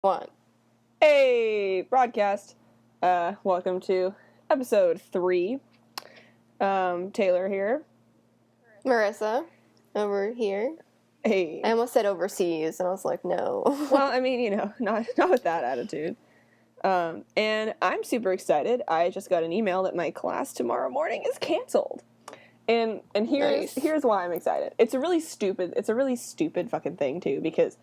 One. Hey, broadcast. Welcome to episode 3. Taylor here. Marissa, over here. Hey. I almost said overseas, and I was like, no. Well, I mean, not with that attitude. And I'm super excited. I just got an email that my class tomorrow morning is canceled. And here's why I'm excited. It's a really stupid fucking thing too, because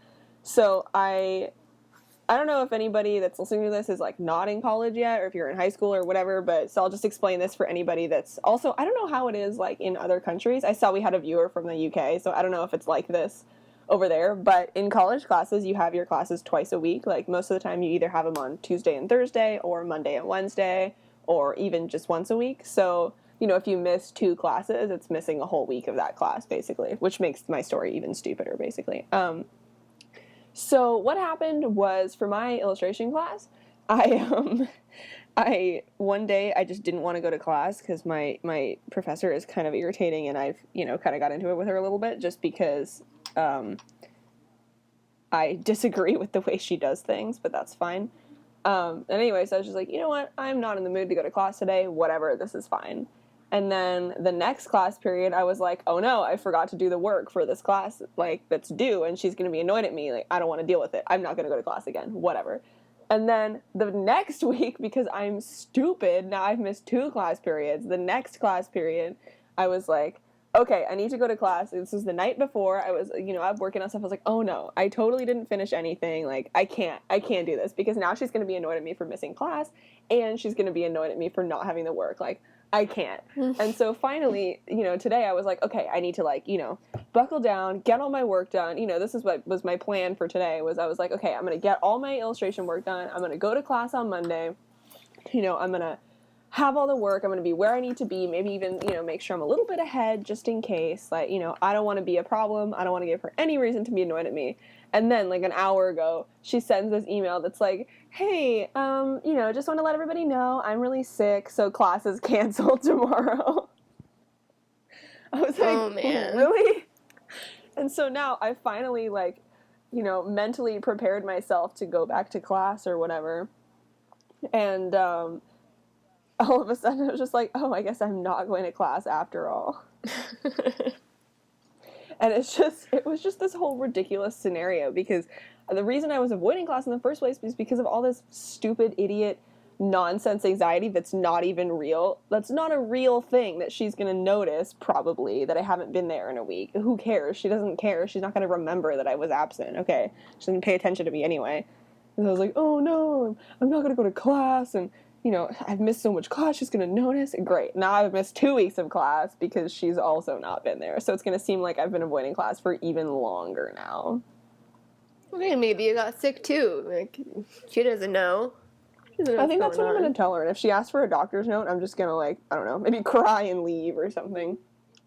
I don't know if anybody that's listening to this is like not in college yet, or if you're in high school or whatever, but so I'll just explain this for anybody that's also, I don't know how it is like in other countries. I saw we had a viewer from the UK, so I don't know if it's like this over there, but in college classes, you have your classes twice a week. Like most of the time you either have them on Tuesday and Thursday, or Monday and Wednesday, or even just once a week. So, if you miss 2 classes, it's missing a whole week of that class, basically, which makes my story even stupider, basically. So what happened was, for my illustration class, I one day I just didn't want to go to class because my professor is kind of irritating, and I've kind of got into it with her a little bit just because I disagree with the way she does things, but that's fine. And anyways, I was just like, you know what? I'm not in the mood to go to class today. Whatever, this is fine. And then the next class period, I was like, oh no, I forgot to do the work for this class, like, that's due, and she's going to be annoyed at me. Like, I don't want to deal with it. I'm not going to go to class again. Whatever. And then the next week, because I'm stupid, now I've missed 2 class periods. The next class period, I was like, okay, I need to go to class. This was the night before. I was, I'm working on stuff. I was like, oh no, I totally didn't finish anything. Like, I can't do this, because now she's going to be annoyed at me for missing class, and she's going to be annoyed at me for not having the work. Like, I can't. And so finally, today I was like, okay, I need to buckle down, get all my work done. This is what was my plan for today. I was like, okay, I'm going to get all my illustration work done. I'm going to go to class on Monday. I'm going to have all the work. I'm going to be where I need to be. Maybe even, make sure I'm a little bit ahead just in case. Like, I don't want to be a problem. I don't want to give her any reason to be annoyed at me. And then, like, an hour ago, she sends this email that's like, hey, just want to let everybody know I'm really sick, so class is canceled tomorrow. I was like, oh, man. Really? And so now I finally, mentally prepared myself to go back to class or whatever. And all of a sudden I was just like, oh, I guess I'm not going to class after all. And it was just this whole ridiculous scenario, because the reason I was avoiding class in the first place was because of all this stupid, idiot, nonsense anxiety that's not even real. That's not a real thing that she's going to notice, probably, that I haven't been there in a week. Who cares? She doesn't care. She's not going to remember that I was absent, okay? She doesn't pay attention to me anyway. And I was like, oh no, I'm not going to go to class, and I've missed so much class, she's going to notice. Great. Now I've missed 2 weeks of class because she's also not been there. So it's going to seem like I've been avoiding class for even longer now. Okay, maybe you got sick too. Like, she doesn't know. I think that's what I'm going to tell her. And if she asks for a doctor's note, I'm just going to, I don't know, maybe cry and leave or something.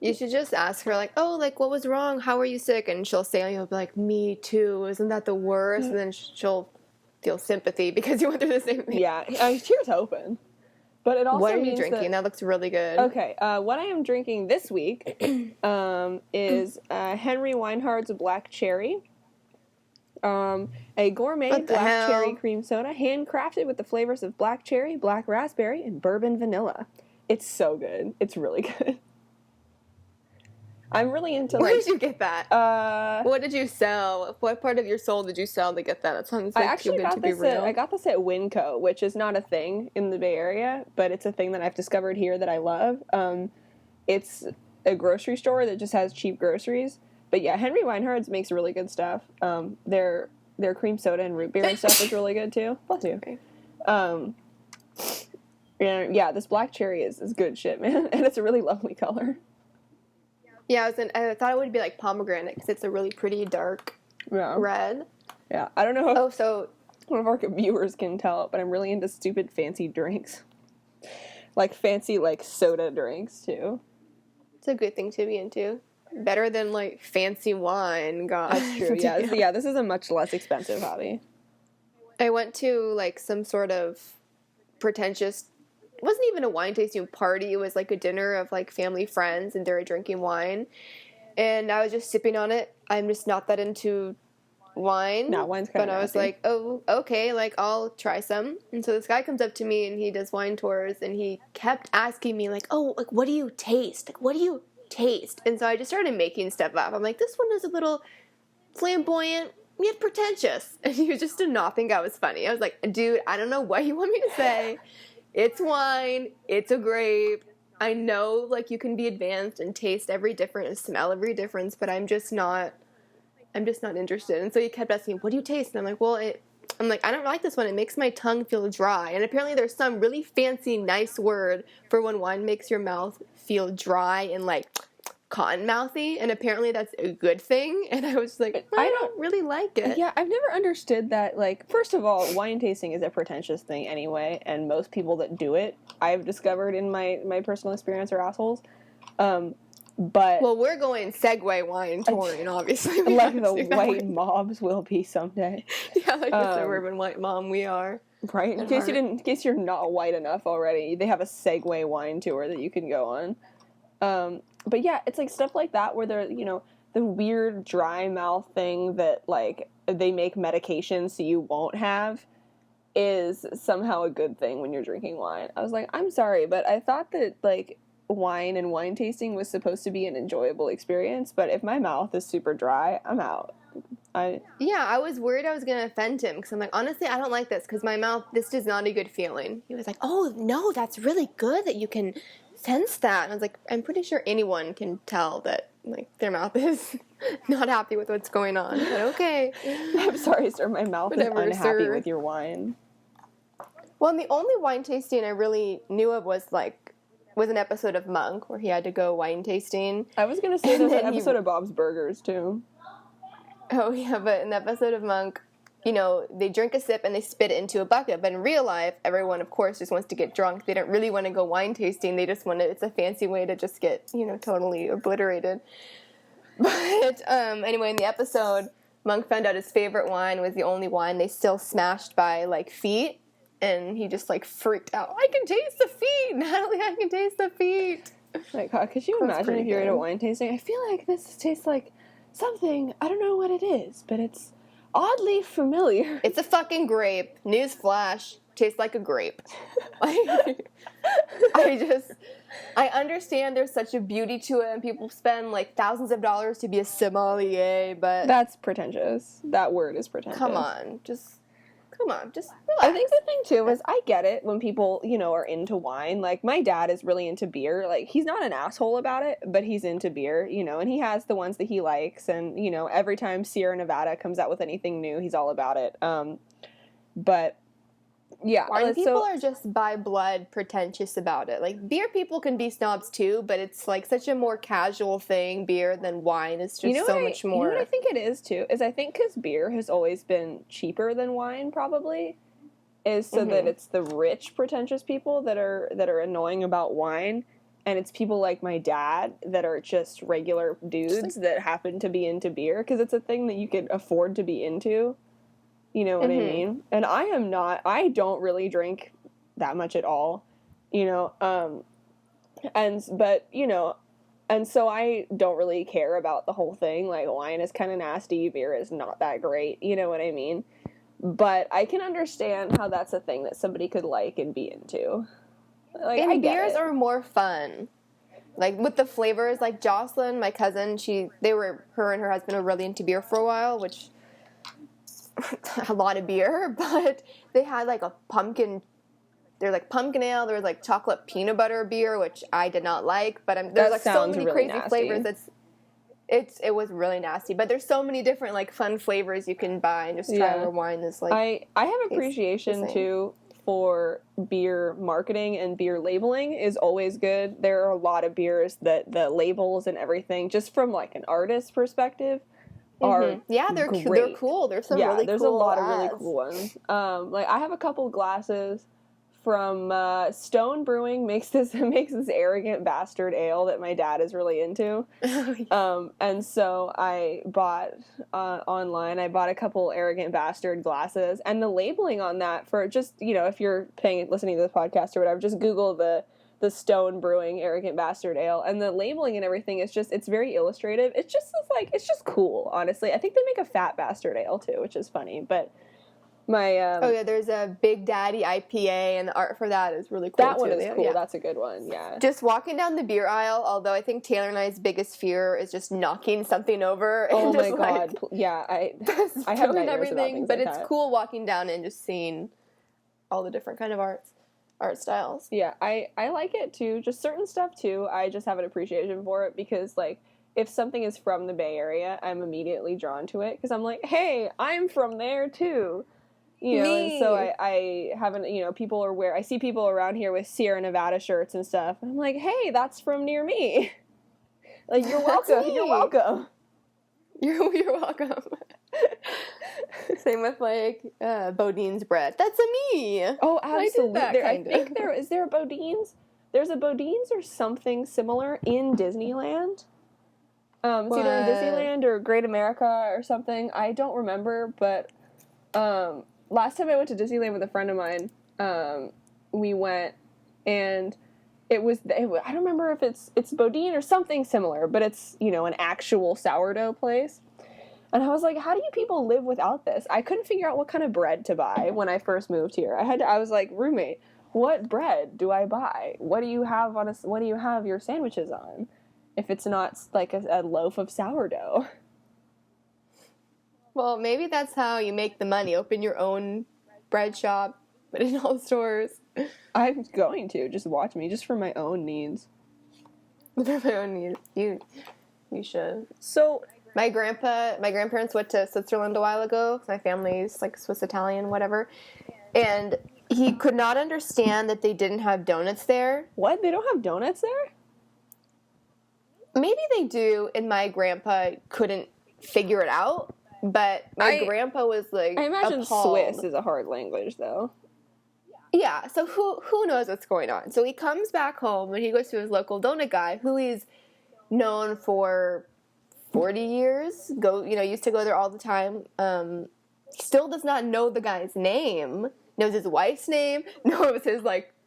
You should just ask her, what was wrong? How are you sick? And she'll say, you'll be like, me too. Isn't that the worst? And then she'll feel sympathy because you went through the same thing. Yeah, here's hoping. But it also what are you drinking? That looks really good. Okay, what I am drinking this week is Henry Weinhard's Black Cherry. A gourmet black cherry cream soda, handcrafted with the flavors of black cherry, black raspberry, and bourbon vanilla. It's so good. It's really good. I'm really into, Where did you get that? What did you sell? What part of your soul did you sell to get that? It sounds like too good to be real. I got this at Winco, which is not a thing in the Bay Area, but it's a thing that I've discovered here that I love. It's a grocery store that just has cheap groceries. But yeah, Henry Weinhard's makes really good stuff. Their cream soda and root beer and stuff is really good too. Bless you. Okay. And yeah, this black cherry is good shit, man. And it's a really lovely color. Yeah, I thought it would be like pomegranate because it's a really pretty dark red. Yeah, I don't know if one of our viewers can tell, but I'm really into stupid fancy drinks. Like fancy soda drinks too. It's a good thing to be into. Better than fancy wine. God. That's true. Yeah, this is a much less expensive hobby. I went to some sort of pretentious. It wasn't even a wine tasting party. It was a dinner of family friends, and they were drinking wine, and I was just sipping on it. I'm just not that into wine. No, wine's kind of But I was like, oh, okay, like, I'll try some. And so this guy comes up to me, and he does wine tours, and he kept asking me, like, oh, like, what do you taste? Like, what do you taste? And so I just started making stuff up. I'm like, this one is a little flamboyant, yet pretentious. And he just did not think I was funny. I was like, dude, I don't know what you want me to say. It's wine. It's a grape. I know, like, you can be advanced and taste every different and smell every difference, but I'm just not interested. And so he kept asking, what do you taste? And I'm like, well, I'm like, I don't like this one. It makes my tongue feel dry. And apparently there's some really fancy, nice word for when wine makes your mouth feel dry and, like, cotton-mouthy. And apparently that's a good thing. And I was like, I don't really like it. Yeah, I've never understood that. Like, first of all, wine tasting is a pretentious thing anyway. And most people that do it, I've discovered in my personal experience, are assholes. But well, we're going Segway wine touring, obviously. Like the white mobs will be someday. Yeah, like the suburban white mom we are. Right? In case you're not white enough already, they have a Segway wine tour that you can go on. But yeah, it's like stuff like that where they're, you know, the weird dry mouth thing that, like, they make medications so you won't have is somehow a good thing when you're drinking wine. I was like, I'm sorry, but I thought that, like, wine and wine tasting was supposed to be an enjoyable experience, but if my mouth is super dry, I'm out. I was worried I was going to offend him, because I'm like, honestly, I don't like this, because my mouth, this is not a good feeling. He was like, oh, no, that's really good that you can sense that. And I was like, I'm pretty sure anyone can tell that, like, their mouth is not happy with what's going on. But okay. I'm sorry, sir, my mouth is unhappy with your wine. Well, and the only wine tasting I really knew of was an episode of Monk where he had to go wine tasting. I was going to say there's an episode of Bob's Burgers, too. Oh, yeah, but in the episode of Monk, you know, they drink a sip and they spit it into a bucket. But in real life, everyone, of course, just wants to get drunk. They don't really want to go wine tasting. They just it's a fancy way to just get, you know, totally obliterated. But anyway, in the episode, Monk found out his favorite wine was the only wine they still smashed by, like, feet. And he just, like, freaked out. I can taste the feet! Natalie, I can taste the feet! My God, could you imagine if you're at a wine tasting? I feel like this tastes like something, I don't know what it is, but it's oddly familiar. It's a fucking grape. Newsflash. Tastes like a grape. I understand there's such a beauty to it, and people spend, like, thousands of dollars to be a sommelier, but... That's pretentious. That word is pretentious. Come on, just relax. I think the thing, too, is I get it when people, you know, are into wine. Like, my dad is really into beer. Like, he's not an asshole about it, but he's into beer, you know, and he has the ones that he likes. And, you know, every time Sierra Nevada comes out with anything new, he's all about it. But, yeah. Wine people are just by blood pretentious about it. Like, beer people can be snobs, too, but it's, like, such a more casual thing, beer, than wine. It's just much more... You know what I think it is, too? Is I think because beer has always been cheaper than wine, probably, is so that it's the rich, pretentious people that are annoying about wine, and it's people like my dad that are just regular dudes that happen to be into beer, because it's a thing that you could afford to be into. You know what I mean? And I don't really drink that much at all, you know, but, you know, and so I don't really care about the whole thing. Like, wine is kind of nasty, beer is not that great, you know what I mean? But I can understand how that's a thing that somebody could like and be into. Like, and beers are more fun. Like, with the flavors, like, Jocelyn, my cousin, her and her husband were really into beer for a while, which... a lot of beer, but they had, like, pumpkin ale, there was, like, chocolate peanut butter beer, which I did not like, but there's, like, so many really crazy flavors. It was really nasty, but there's so many different, like, fun flavors you can buy and just try where wine is, like... I have appreciation, too, for beer marketing, and beer labeling is always good. There are a lot of beers that the labels and everything, just from, like, an artist's perspective, are they're great. They're cool. There's some really cool there's a lot ads. of really cool ones. Like, I have a couple glasses from Stone Brewing makes this arrogant bastard ale that my dad is really into. And so I bought online. I bought a couple arrogant bastard glasses, and the labeling on that, for just, you know, if you're listening to this podcast or whatever, just Google the the Stone Brewing Arrogant Bastard Ale, and the labeling and everything is just, it's very illustrative. It's just cool, honestly. I think they make a Fat Bastard Ale too, which is funny, but my oh yeah, there's a Big Daddy IPA, and the art for that is really cool. That one too. is cool. Yeah. That's a good one. Yeah. Just walking down the beer aisle, although I think Taylor and I's biggest fear is just knocking something over. And Oh just, my god. Yeah, I have spilling nightmares about things but like it's that. cool walking down and just seeing all the different kind of art styles. Yeah, I like it too. Just certain stuff too. I just have an appreciation for it because, like, if something is from the Bay Area, I'm immediately drawn to it because I'm like, hey, I'm from there too. You know, Me. and so I haven't, you know, I see people around here with Sierra Nevada shirts and stuff, and I'm like, hey, that's from near me. Like, you're welcome. me. You're welcome. You're welcome. Same with, like, Bodine's bread. That's a me. Oh, absolutely. I think of. is there a Bodine's? There's a Bodine's or something similar in Disneyland. It's either in Disneyland or Great America or something. I don't remember, but last time I went to Disneyland with a friend of mine, we went, and I don't remember if it's Bodine or something similar, but it's, you know, an actual sourdough place. And I was like, how do you people live without this? I couldn't figure out what kind of bread to buy when I first moved here. I was like, roommate, what bread do I buy? What do you have your sandwiches on? If it's not like a loaf of sourdough. Well, maybe that's how you make the money. Open your own bread shop, but in all stores. I'm going to. Just watch me, just for my own needs. For my own needs. You should. So, my grandparents went to Switzerland a while ago. My family's like Swiss Italian, whatever. And he could not understand that they didn't have donuts there. What? They don't have donuts there? Maybe they do, and my grandpa couldn't figure it out. But my grandpa was like, I imagine appalled. Swiss is a hard language, though. Yeah, so who knows what's going on? So he comes back home and he goes to his local donut guy, who he's known for 40 years. Used to go there all the time. Still does not know the guy's name. Knows his wife's name. Knows his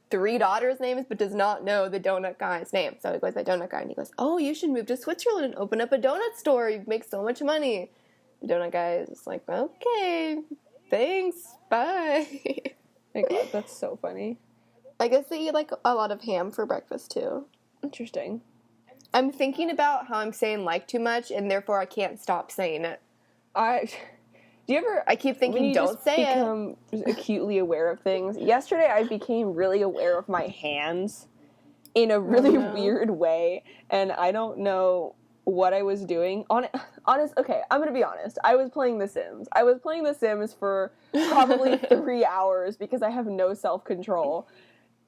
3 daughters' names, but does not know the donut guy's name. So he goes to the donut guy and he goes, "Oh, you should move to Switzerland and open up a donut store. You'd make so much money." The donut guy is just like, "Okay, thanks, bye." My God, that's so funny. I guess they eat a lot of ham for breakfast too. Interesting. I'm thinking about how I'm saying too much, and therefore I can't stop saying it. I keep thinking, don't say it. Become acutely aware of things. Yesterday, I became really aware of my hands in a really weird way, and I don't know what I was doing. Okay, I'm gonna be honest. I was playing The Sims. I was playing The Sims for probably 3 hours because I have no self-control.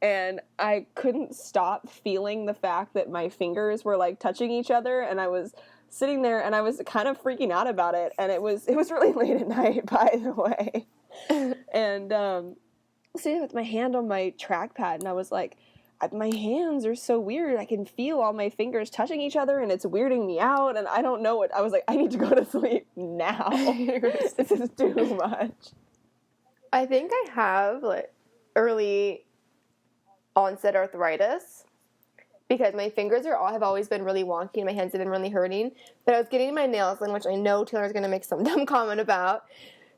And I couldn't stop feeling the fact that my fingers were touching each other, and I was sitting there and I was kind of freaking out about it, and it was really late at night, by the way. And sitting with my hand on my trackpad, and I was like, my hands are so weird. I can feel all my fingers touching each other, and it's weirding me out, and I don't know what. I was like, I need to go to sleep now. This is too much. I think I have early onset arthritis because my fingers have always been really wonky and my hands have been really hurting. But I was getting my nails done, which I know Taylor's going to make some dumb comment about.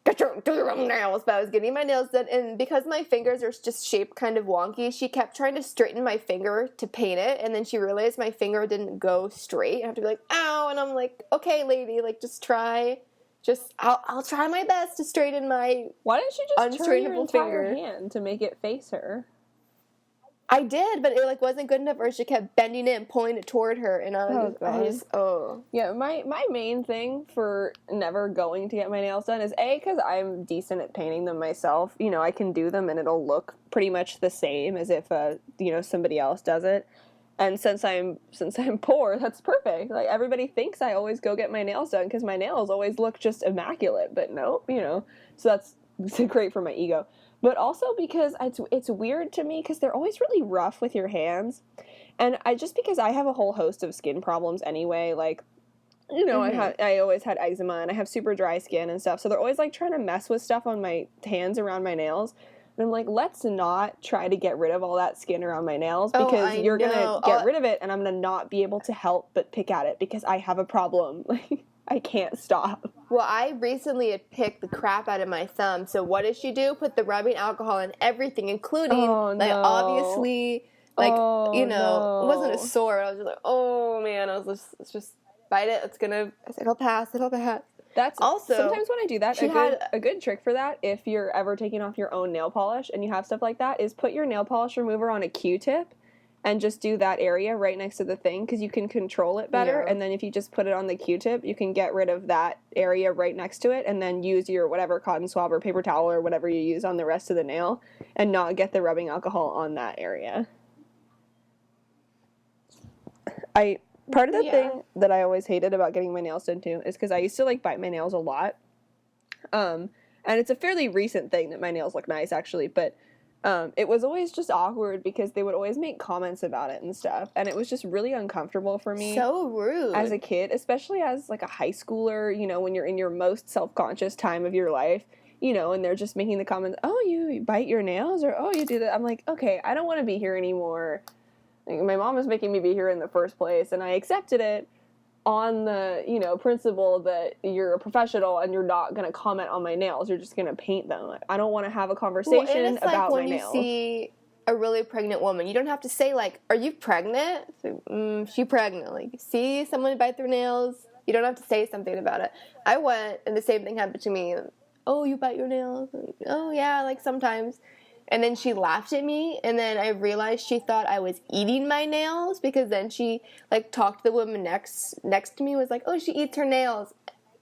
Do your own nails. But I was getting my nails done, and because my fingers are just shaped kind of wonky, she kept trying to straighten my finger to paint it, and then she realized my finger didn't go straight. I have to be like, ow, and I'm like, okay, lady, just try. I'll try my best to straighten my Why didn't you just turn your entire finger. hand to make it face her? I did, but it like wasn't good enough, or she kept bending it and pulling it toward her, and Yeah, my main thing for never going to get my nails done is because I'm decent at painting them myself. You know, I can do them and it'll look pretty much the same as if somebody else does it. And since I'm poor, that's perfect. Like, everybody thinks I always go get my nails done because my nails always look just immaculate, but no, so that's great for my ego. But also because it's weird to me because they're always really rough with your hands. And because I have a whole host of skin problems anyway, I always had eczema and I have super dry skin and stuff. So they're always trying to mess with stuff on my hands around my nails. And I'm like, let's not try to get rid of all that skin around my nails Oh, because I you're going to know. get rid of it and I'm going to not be able to help but pick at it because I have a problem. Like, I can't stop. Well, I recently had picked the crap out of my thumb. So what did she do? Put the rubbing alcohol in everything, including, Oh, like, no. obviously, like, Oh, you know, no. it wasn't a sore. I was just like, oh, man. I was just, let's just bite it. I said, it'll pass. That's Also, sometimes when I do that, she a good trick for that, if you're ever taking off your own nail polish and you have stuff like that, is put your nail polish remover on a Q-tip and just do that area right next to the thing because you can control it better. Yeah. And then if you just put it on the Q-tip, you can get rid of that area right next to it and then use your whatever cotton swab or paper towel or whatever you use on the rest of the nail and not get the rubbing alcohol on that area. Part of the thing that I always hated about getting my nails done too is because I used to like bite my nails a lot. And it's a fairly recent thing that my nails look nice actually, but it was always just awkward because they would always make comments about it and stuff, and it was just really uncomfortable for me. So rude. As a kid, especially as like a high schooler, you know, when you're in your most self-conscious time of your life, you know, and they're just making the comments, oh, you bite your nails, or oh, you do that. I'm like, okay, I don't want to be here anymore. Like, my mom was making me be here in the first place, and I accepted it on the, you know, principle that you're a professional and you're not going to comment on my nails. You're just going to paint them. Like, I don't want to have a conversation about my nails. Well, and it's like when you see a really pregnant woman, you don't have to say, like, are you pregnant? So, she pregnant. Like, see someone bite their nails, you don't have to say something about it. I went, and the same thing happened to me. Oh, you bite your nails? Oh, yeah, like, sometimes. And then she laughed at me, and then I realized she thought I was eating my nails, because then she, like, talked to the woman next to me, was like, oh, she eats her nails.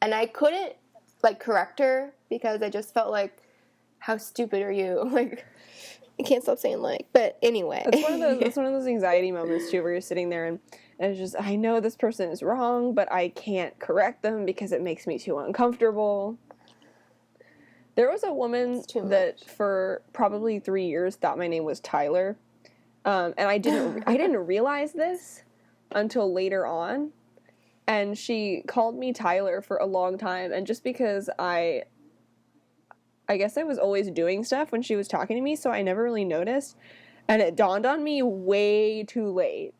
And I couldn't, like, correct her, because I just felt like, how stupid are you? Like, I can't stop saying, like, but anyway. It's one of those anxiety moments, too, where you're sitting there, and it's just, I know this person is wrong, but I can't correct them because it makes me too uncomfortable. There was a woman that for probably 3 years thought my name was Tyler, and I didn't realize this until later on, and she called me Tyler for a long time, and just because I guess I was always doing stuff when she was talking to me, so I never really noticed, and it dawned on me way too late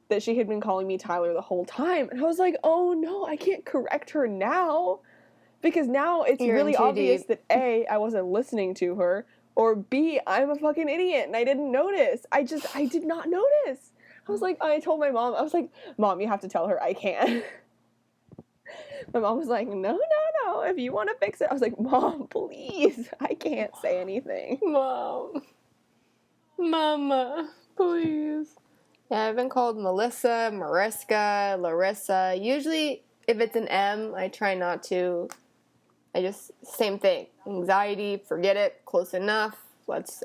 that she had been calling me Tyler the whole time, and I was like, oh no, I can't correct her now. Because now it's really obvious that A, I wasn't listening to her, or B, I'm a fucking idiot and I didn't notice. I did not notice. I was like, I told my mom, I was like, Mom, you have to tell her I can't. My mom was like, no, if you want to fix it. I was like, Mom, please, I can't say anything. Mama, please. Yeah, I've been called Melissa, Marissa, Larissa. Usually, if it's an M, I try not to. Same thing. Anxiety, forget it, close enough,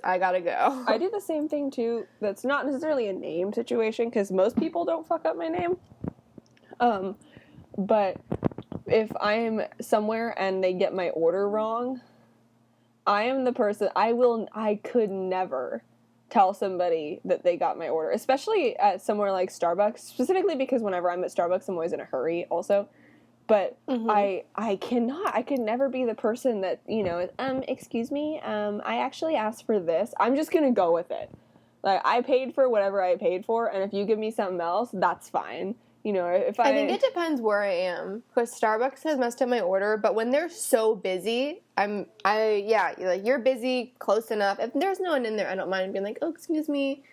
I gotta go. I do the same thing too. That's not necessarily a name situation, because most people don't fuck up my name. But if I'm somewhere and they get my order wrong, I am the person, I could never tell somebody that they got my order, especially at somewhere like Starbucks, specifically because whenever I'm at Starbucks, I'm always in a hurry also. But I could never be the person that, you know, excuse me, I actually asked for this. I'm just going to go with it. Like, I paid for whatever I paid for, and if you give me something else, that's fine. You know, I think it depends where I am, because Starbucks has messed up my order, but when they're so busy, like, you're busy, close enough. If there's no one in there, I don't mind being like, oh, excuse me.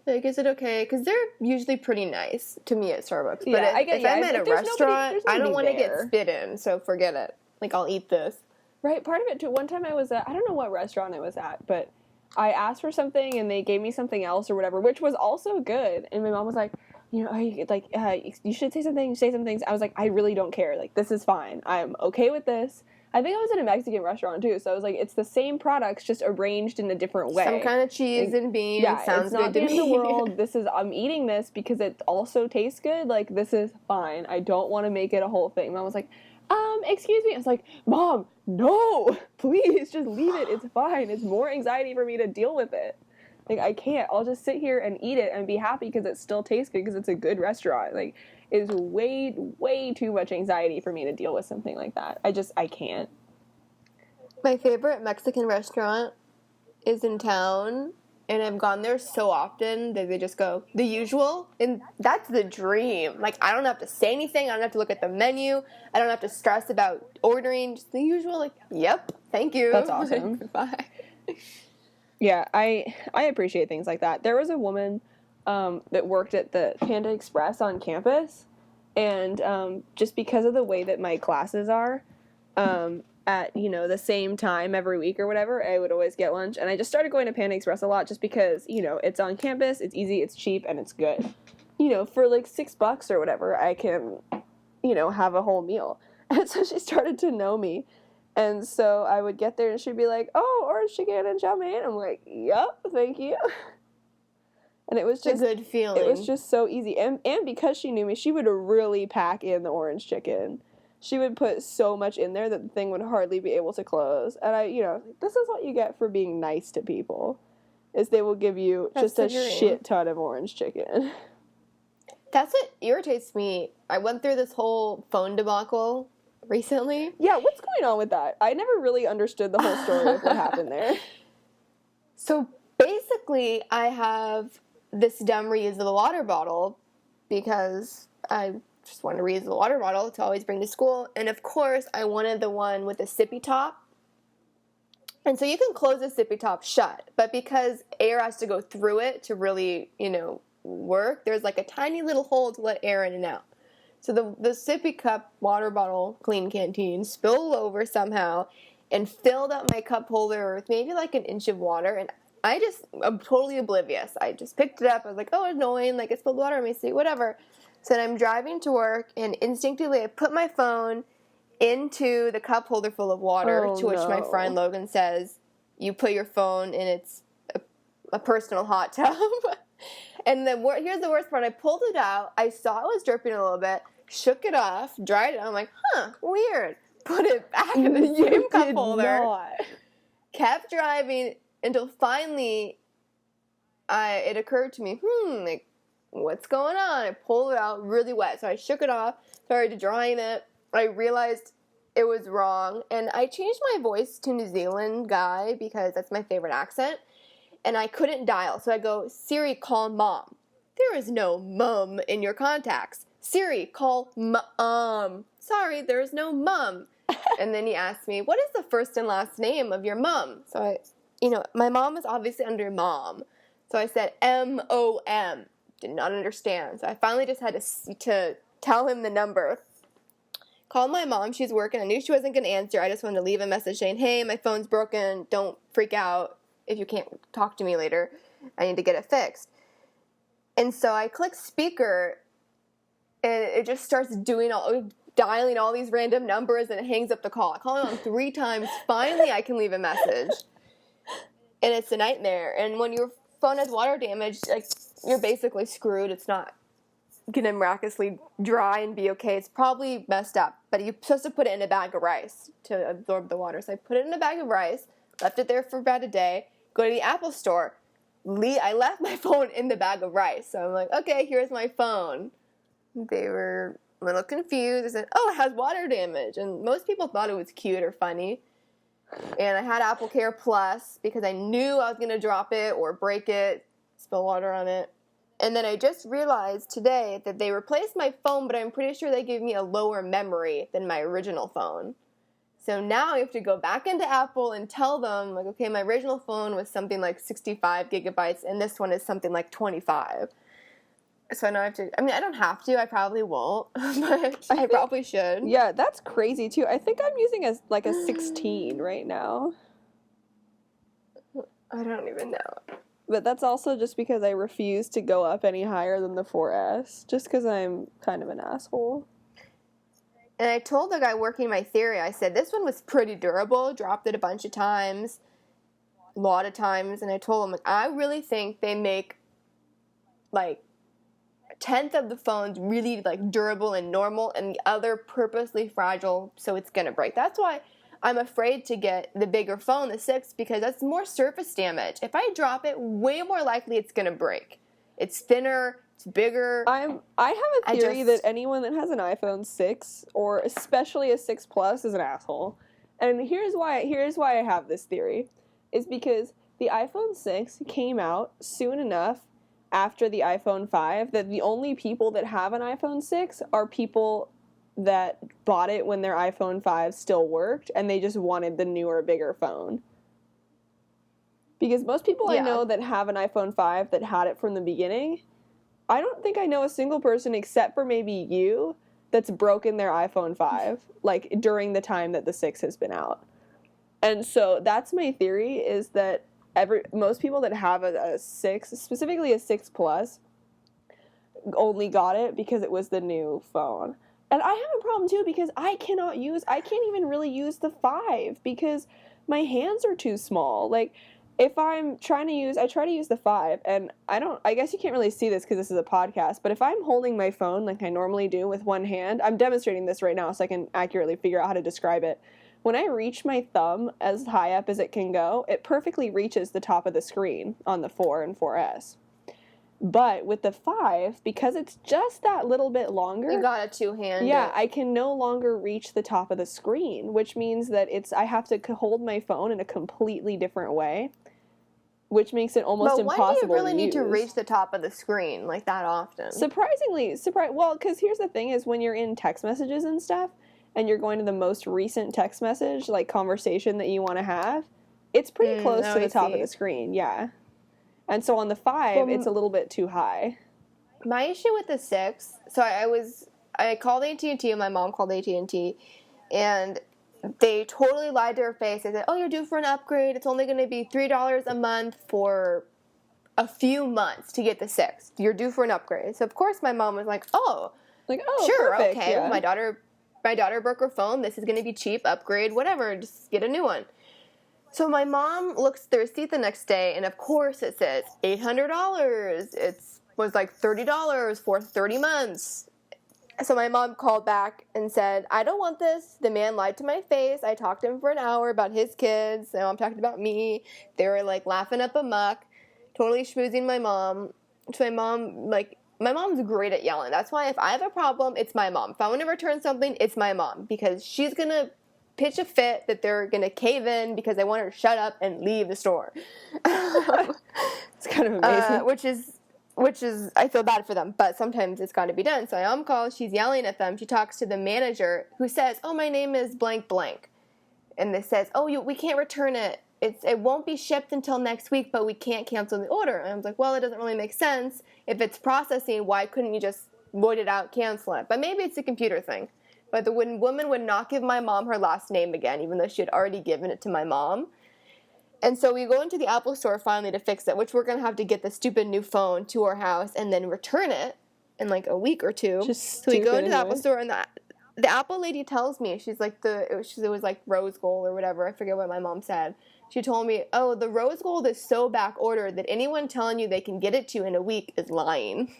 Like, is it okay? Because they're usually pretty nice to me at Starbucks. But if I'm at a restaurant, I don't want to get spit in, so forget it. Like, I'll eat this. Right, part of it, too. One time I was at, I don't know what restaurant I was at, but I asked for something, and they gave me something else or whatever, which was also good. And my mom was like, you know, you should say some things. I was like, I really don't care. Like, this is fine. I'm okay with this. I think I was in a Mexican restaurant, too, so I was like, it's the same products, just arranged in a different way. Some kind of cheese and beans, sounds good to me. It's not the end of the world. I'm eating this because it also tastes good. Like, this is fine. I don't want to make it a whole thing. Mom was like, excuse me. I was like, Mom, no, please, just leave it. It's fine. It's more anxiety for me to deal with it. Like, I can't. I'll just sit here and eat it and be happy because it still tastes good because it's a good restaurant. Like, it's way, way too much anxiety for me to deal with something like that. I can't. My favorite Mexican restaurant is in town, and I've gone there so often that they just go, the usual, and that's the dream. Like, I don't have to say anything, I don't have to look at the menu, I don't have to stress about ordering, just the usual, like, yep, thank you. That's awesome. Bye. Yeah, I appreciate things like that. There was a woman that worked at the Panda Express on campus, and just because of the way that my classes are, at, you know, the same time every week or whatever, I would always get lunch. And I just started going to Panda Express a lot just because, you know, it's on campus, it's easy, it's cheap, and it's good. You know, for like $6 or whatever, I can, you know, have a whole meal. And so she started to know me. And so I would get there and she'd be like, oh, orange chicken and chow mein. I'm like, yep, thank you. And it was just a good feeling. It was just so easy. And because she knew me, she would really pack in the orange chicken. She would put so much in there that the thing would hardly be able to close. And I, you know, this is what you get for being nice to people, is they will give you just a shit ton of orange chicken. That's what irritates me. I went through this whole phone debacle recently. Yeah, what's going on with that? I never really understood the whole story of what happened there. So basically, I have this dumb reusable water bottle because I just wanted to reuse the water bottle to always bring to school. And of course, I wanted the one with the sippy top. And so you can close the sippy top shut, but because air has to go through it to really, you know, work, there's like a tiny little hole to let air in and out. So the sippy cup water bottle clean canteen spilled over somehow and filled up my cup holder with maybe like an inch of water. And I'm totally oblivious. I just picked it up. I was like, oh, annoying. Like, it spilled water on my seat, whatever. So then I'm driving to work, and instinctively I put my phone into the cup holder full of water, to which my friend Logan says, you put your phone in its a personal hot tub. And here's the worst part. I pulled it out. I saw it was dripping a little bit, shook it off, dried it. I'm like, weird. Put it back in the same cup holder. Kept driving until finally it occurred to me, like, what's going on? I pulled it out really wet. So I shook it off, started drying it. I realized it was wrong. And I changed my voice to New Zealand guy because that's my favorite accent. And I couldn't dial. So I go, Siri, call mom. There is no mum in your contacts. Siri, call mom. Sorry, there is no mum. And then he asked me, what is the first and last name of your mom? So my mom is obviously under mom. So I said M-O-M. Did not understand. So I finally just had to tell him the number. Called my mom. She's working. I knew she wasn't going to answer. I just wanted to leave a message saying, hey, my phone's broken. Don't freak out if you can't talk to me later. I need to get it fixed. And so I click speaker, and it just starts dialing all these random numbers, and it hangs up the call. I call it on 3 times. Finally, I can leave a message. And it's a nightmare. And when your phone has water damage, like, you're basically screwed. It's not going to miraculously dry and be okay. It's probably messed up. But you're supposed to put it in a bag of rice to absorb the water. So I put it in a bag of rice, left it there for about a day, go to the Apple store. I left my phone in the bag of rice. So I'm like, okay, here's my phone. They were a little confused. They said, oh, it has water damage. And most people thought it was cute or funny. And I had Apple Care Plus because I knew I was going to drop it or break it, spill water on it. And then I just realized today that they replaced my phone, but I'm pretty sure they gave me a lower memory than my original phone. So now I have to go back into Apple and tell them, like, okay, my original phone was something like 65 gigabytes, and this one is something like 25. So now I have to, I don't have to, I probably won't, but I probably should. Yeah, that's crazy too. I think I'm using a 16 right now. I don't even know. But that's also just because I refuse to go up any higher than the 4S, just because I'm kind of an asshole. And I told the guy working my theory, I said, this one was pretty durable, dropped it a bunch of times, a lot of times, and I told him, like, I really think they make, like, 1/10 of the phones really, like, durable and normal, and the other purposely fragile, so it's gonna break. That's why I'm afraid to get the bigger phone, the 6, because that's more surface damage. If I drop it, way more likely it's gonna break. It's thinner, it's bigger. I have a theory that anyone that has an iPhone 6, or especially a 6 Plus, is an asshole. And here's why I have this theory. Is because the iPhone 6 came out soon enough after the iPhone 5 that the only people that have an iPhone 6 are people that bought it when their iPhone 5 still worked and they just wanted the newer, bigger phone. Because most people I know that have an iPhone 5 that had it from the beginning, I don't think I know a single person except for maybe you that's broken their iPhone 5, like, during the time that the 6 has been out. And so that's my theory, is that most people that have a 6, specifically a 6 Plus, only got it because it was the new phone. And I have a problem too because I can't even really use the 5 because my hands are too small. Like, if I'm trying to use, I try to use the 5, and I guess you can't really see this because this is a podcast, but if I'm holding my phone like I normally do with one hand, I'm demonstrating this right now so I can accurately figure out how to describe it. When I reach my thumb as high up as it can go, it perfectly reaches the top of the screen on the 4 and 4S. But with the 5, because it's just that little bit longer... You got a two-handed. Yeah, I can no longer reach the top of the screen, which means that I have to hold my phone in a completely different way, which makes it almost impossible to use. But why do you really need to reach the top of the screen like that often? Well, because here's the thing is when you're in text messages and stuff, and you're going to the most recent text message, like conversation that you want to have, it's pretty close to the top of the screen, yeah. And so on the 5, it's a little bit too high. My issue with the 6, so I called AT&T and my mom called AT&T, and they totally lied to her face. They said, oh, you're due for an upgrade. It's only going to be $3 a month for a few months to get the 6. You're due for an upgrade. So, of course, my mom was like, sure, perfect, okay. Yeah. My daughter broke her phone. This is going to be cheap. Upgrade, whatever. Just get a new one. So my mom looks at the receipt the next day, and of course it says $800. It was like $30 for 30 months. So my mom called back and said, I don't want this. The man lied to my face. I talked to him for an hour about his kids. My mom talked about me. They were like laughing up a muck, totally schmoozing my mom. So my mom's great at yelling. That's why if I have a problem, it's my mom. If I want to return something, it's my mom. Because she's going to pitch a fit that they're going to cave in because they want her to shut up and leave the store. It's kind of amazing. Which is, I feel bad for them, but sometimes it's got to be done. So my mom calls, she's yelling at them. She talks to the manager who says, oh, my name is blank blank. And this says, we can't return it. It won't be shipped until next week, but we can't cancel the order. And I was like, well, it doesn't really make sense. If it's processing, why couldn't you just void it out, cancel it? But maybe it's a computer thing. But the woman would not give my mom her last name again, even though she had already given it to my mom. And so we go into the Apple store finally to fix it, which we're going to have to get the stupid new phone to our house and then return it in like a week or two. So we go into the Apple store, and the Apple lady tells me, she's like, it was like rose gold or whatever. I forget what my mom said. She told me, oh, the rose gold is so back ordered that anyone telling you they can get it to you in a week is lying.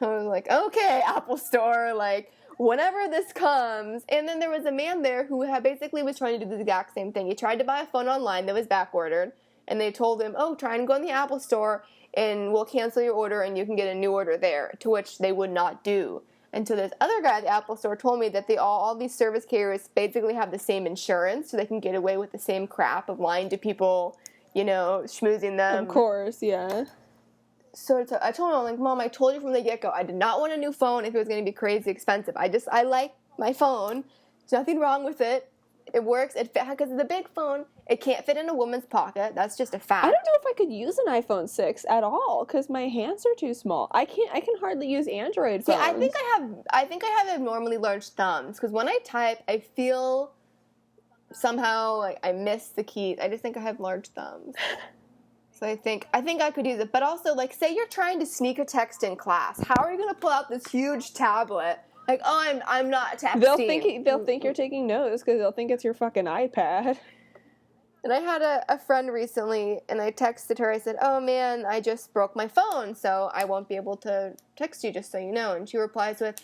I was like, okay, Apple store, like, whenever this comes. And then there was a man there who basically was trying to do the exact same thing. He tried to buy a phone online that was back ordered, and they told him, oh, try and go in the Apple store, and we'll cancel your order, and you can get a new order there, to which they would not do. And so this other guy at the Apple store told me that all these service carriers basically have the same insurance, so they can get away with the same crap of lying to people, schmoozing them. Of course, yeah. So I told him, I'm like, Mom, I told you from the get-go, I did not want a new phone if it was going to be crazy expensive. I like my phone. There's nothing wrong with it. It works. Because it's a big phone. It can't fit in a woman's pocket. That's just a fact. I don't know if I could use an iPhone 6 at all because my hands are too small. I can hardly use Android phones. See, I think I have abnormally large thumbs because when I type, I feel somehow like I miss the keys. I just think I have large thumbs. So I think I could use it. But also, like, say you're trying to sneak a text in class. How are you going to pull out this huge tablet? Like, oh, I'm not texting. They'll think you're taking notes because they'll think it's your fucking iPad. And I had a friend recently, and I texted her. I said, oh, man, I just broke my phone, so I won't be able to text you, just so you know. And she replies with,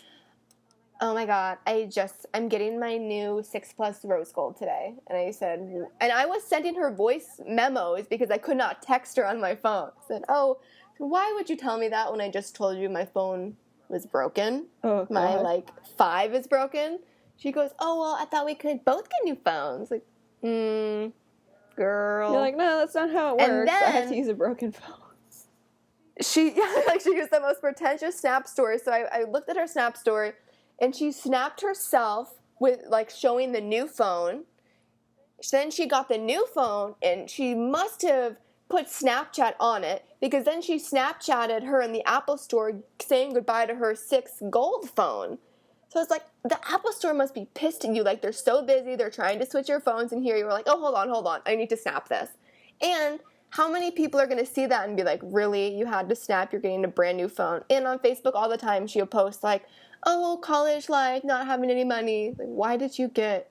oh, my God, I'm getting my new 6 Plus rose gold today. And I said, and I was sending her voice memos because I could not text her on my phone. I said, oh, why would you tell me that when I just told you my phone was broken? Oh, God. My, 5 is broken. She goes, oh, well, I thought we could both get new phones. Like, girl. You're like, no, that's not how it And works. I have to then- use a broken phone. She used the most pretentious snap story. So I looked at her snap story, and she snapped herself with like showing the new phone. Then she got the new phone, and she must have put Snapchat on it, because then she Snapchatted her in the Apple Store saying goodbye to her 6 gold phone. So it's like, the Apple Store must be pissed at you. Like, they're so busy, they're trying to switch your phones, and here you were like, oh, hold on, I need to snap this. And how many people are going to see that and be like, really? You had to snap, you're getting a brand new phone. And on Facebook all the time, she'll post like, oh, college life, not having any money. Like, why did you get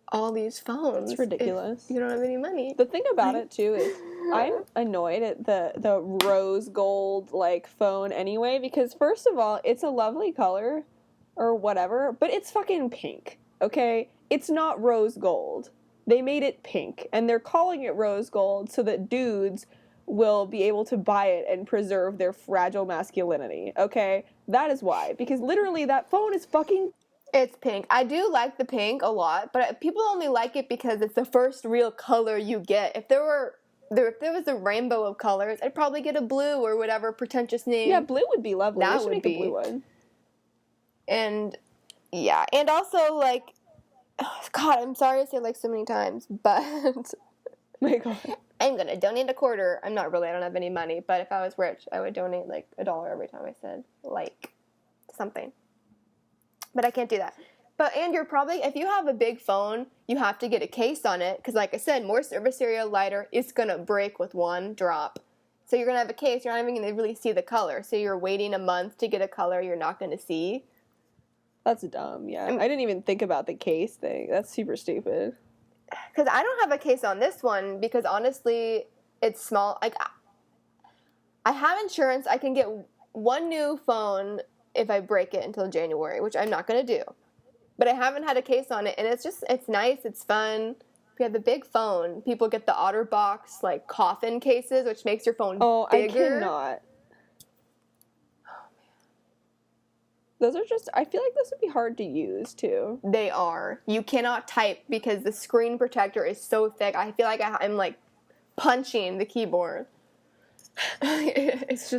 all these phones? It's ridiculous. If you don't have any money. The thing about it, too, is I'm annoyed at the rose gold, like, phone anyway, because first of all, it's a lovely color, or whatever, but it's fucking pink, okay? It's not rose gold. They made it pink, and they're calling it rose gold so that dudes will be able to buy it and preserve their fragile masculinity, okay? That is why, because literally that phone is fucking... It's pink. I do like the pink a lot, but people only like it because it's the first real color you get. If there was a rainbow of colors, I'd probably get a blue or whatever pretentious name. Yeah, blue would be lovely. That They should would make be. a blue one. And, yeah. And also, like, God, I'm sorry to say like so many times, but My God. I'm going to donate a quarter. I don't have any money, but if I was rich, I would donate like $1 every time I said, like, something. But I can't do that. And you're probably, if you have a big phone, you have to get a case on it, because like I said, more surface area, lighter, it's going to break with one drop. So you're going to have a case, you're not even going to really see the color. So you're waiting a month to get a color you're not going to see. That's dumb, yeah. I didn't even think about the case thing. That's super stupid. Because I don't have a case on this one, because honestly, it's small. Like, I have insurance. I can get one new phone if I break it until January, which I'm not going to do. But I haven't had a case on it, and it's nice, it's fun. If you have the big phone, people get the OtterBox, like, coffin cases, which makes your phone bigger. I cannot. Those are just, I feel like those would be hard to use, too. They are. You cannot type because the screen protector is so thick. I feel like I'm, like, punching the keyboard. It's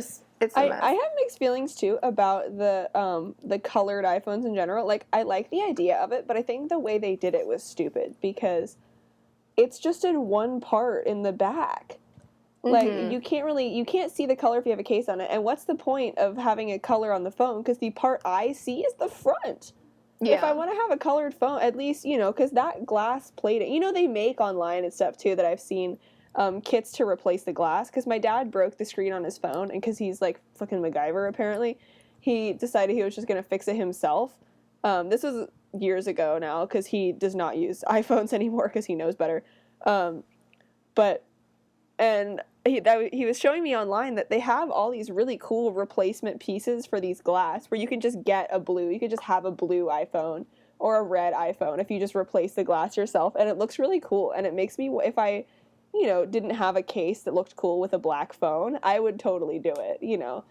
a mess. I have mixed feelings, too, about the colored iPhones in general. Like, I like the idea of it, but I think the way they did it was stupid, because it's just in one part in the back. Like, you can't see the color if you have a case on it. And what's the point of having a color on the phone? Because the part I see is the front. Yeah. If I want to have a colored phone, at least, because that glass plating, they make online and stuff, too, that I've seen kits to replace the glass. Because my dad broke the screen on his phone, and because he's, like, fucking MacGyver, apparently, he decided he was just going to fix it himself. This was years ago now, because he does not use iPhones anymore, because he knows better. He was showing me online that they have all these really cool replacement pieces for these glass, where you can just get you could just have a blue iPhone or a red iPhone if you just replace the glass yourself, and it looks really cool, and it makes me, if I, didn't have a case that looked cool with a black phone, I would totally do it,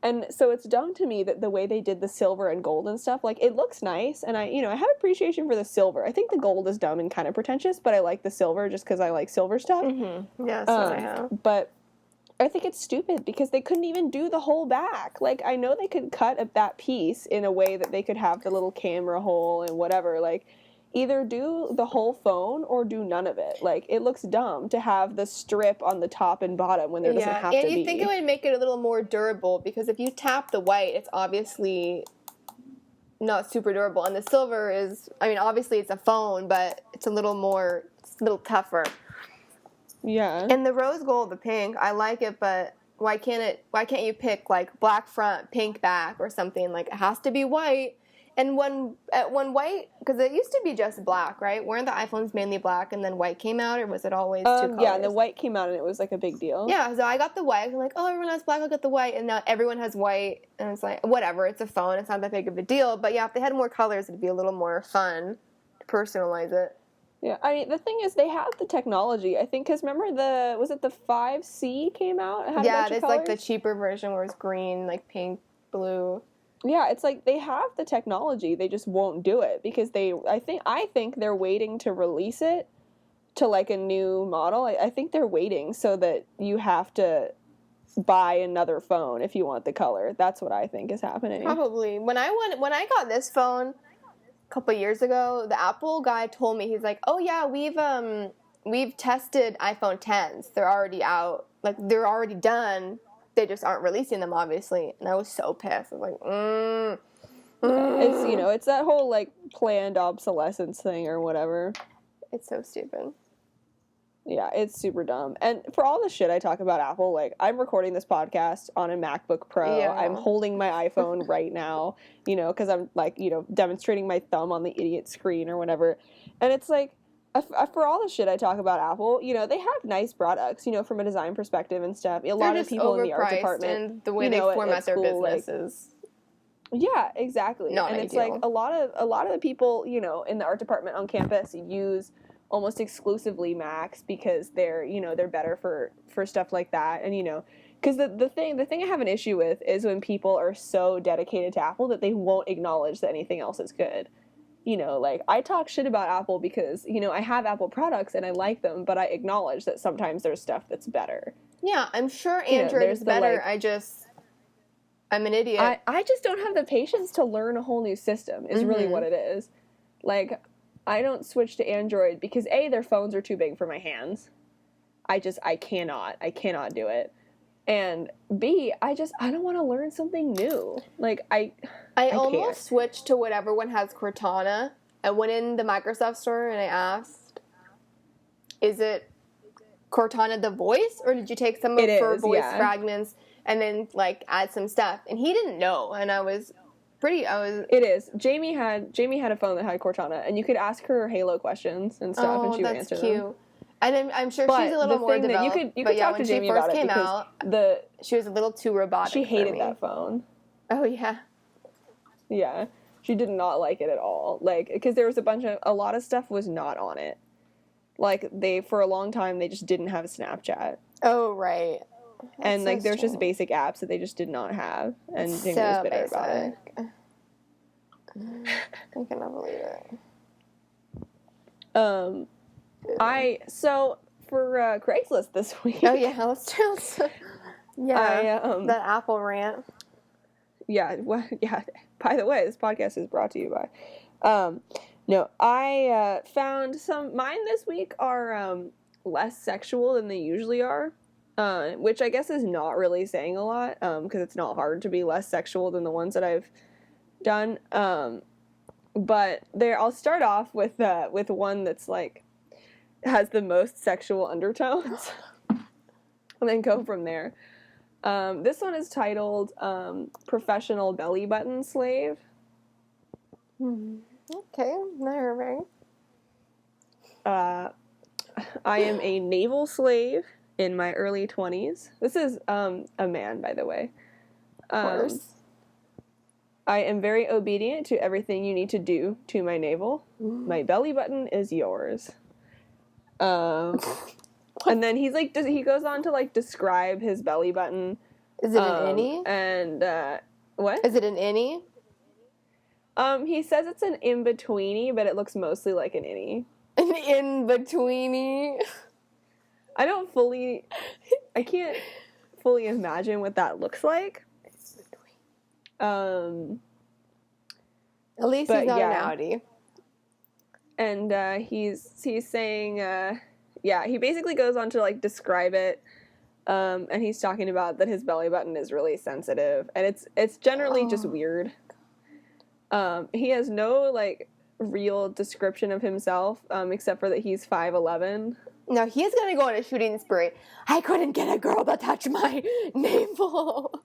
And so it's dumb to me that the way they did the silver and gold and stuff, like, it looks nice, and I have appreciation for the silver. I think the gold is dumb and kind of pretentious, but I like the silver just because I like silver stuff. Mm-hmm. Yeah, so I have. But I think it's stupid because they couldn't even do the whole back. Like, I know they could cut up that piece in a way that they could have the little camera hole and whatever, like, either do the whole phone or do none of it. Like, it looks dumb to have the strip on the top and bottom when there doesn't have to be. And you think it would make it a little more durable, because if you tap the white, it's obviously not super durable. And the silver is, obviously it's a phone, but it's a little tougher. Yeah. And the rose gold, the pink, I like it, but why can't you pick, like, black front, pink back, or something? Like, it has to be white. And when white, because it used to be just black, right? Weren't the iPhones mainly black, and then white came out, or was it always two colors? Yeah, and the white came out, and it was, like, a big deal. Yeah, so I got the white. I'm like, oh, everyone has black, I'll get the white. And now everyone has white, and it's like, whatever, it's a phone, it's not that big of a deal. But yeah, if they had more colors, it'd be a little more fun to personalize it. Yeah, the thing is, they have the technology, I think, because remember was it the 5C came out? It had a bunch of it's colors? like the cheaper version where it's green, like pink, blue. Yeah, it's like they have the technology, they just won't do it because I think they're waiting to release it to like a new model. I think they're waiting so that you have to buy another phone if you want the color. That's what I think is happening. Probably. When I got this phone a couple years ago, the Apple guy told me, he's like, "Oh yeah, we've tested iPhone 10s. They're already out. Like they're already done. They just aren't releasing them, obviously." And I was so pissed. I was like, It's, you know, it's that whole like planned obsolescence thing or whatever. It's so stupid. Yeah, it's super dumb. And for all the shit I talk about Apple, like, I'm recording this podcast on a MacBook Pro. Yeah. I'm holding my iPhone right now, you know, because I'm, like, you know, demonstrating my thumb on the idiot screen or whatever. And it's like, for all the shit I talk about Apple, you know, they have nice products, you know, from a design perspective and stuff. A lot of people in the art department, and the way they format their businesses. Yeah, exactly. Not and it's ideal. like a lot of the people, you know, in the art department on campus use almost exclusively Macs because they're, you know, they're better for stuff like that. And, you know, because the thing I have an issue with is when people are so dedicated to Apple that they won't acknowledge that anything else is good. You know, like, I talk shit about Apple because, you know, I have Apple products and I like them, but I acknowledge that sometimes there's stuff that's better. Yeah, I'm sure Android is better. I'm an idiot. I just don't have the patience to learn a whole new system is really what it is. Like, I don't switch to Android because A, their phones are too big for my hands. I cannot do it. And B, I don't want to learn something new. Like, I almost can't. switched to whatever one has Cortana. I went in the Microsoft store and I asked, is it Cortana the voice, or did you take some of her voice fragments and then, like, add some stuff? And he didn't know, and It is. Jamie had a phone that had Cortana, and you could ask her Halo questions and stuff, and she would answer them. Oh, that's cute. And then I'm sure she's a little more developed. You could talk to Jamie about it because she was a little too robotic. She hated that phone. Oh yeah. Yeah, she did not like it at all. Like, because there was a lot of stuff was not on it. Like, for a long time they just didn't have Snapchat. Oh right. And like, there's just basic apps that they just did not have, and Jamie was bitter about it. I cannot believe it. So for Craigslist this week. Oh yeah, let's the Apple rant. Yeah, well, yeah. By the way, this podcast is brought to you by. No, I found mine this week are less sexual than they usually are, which I guess is not really saying a lot, because it's not hard to be less sexual than the ones that I've done. But I'll start off with one that's like has the most sexual undertones, and then go from there. This one is titled "Professional Belly Button Slave." Okay, nerving. I am a naval slave in my early 20s. This is a man, by the way. Of course. I am very obedient to everything you need to do to my navel. My belly button is yours. And then he goes on to like describe his belly button. Is it an innie? And what? Is it an innie? He says it's an in-betweenie, but it looks mostly like an innie. An in-betweenie? I can't fully imagine what that looks like. At least he's not an Audi. And he's saying, he basically goes on to like describe it, and he's talking about that his belly button is really sensitive, and it's generally just weird. He has no like real description of himself, except for that he's 5'11". No, he's gonna go on a shooting spree. I couldn't get a girl to touch my navel.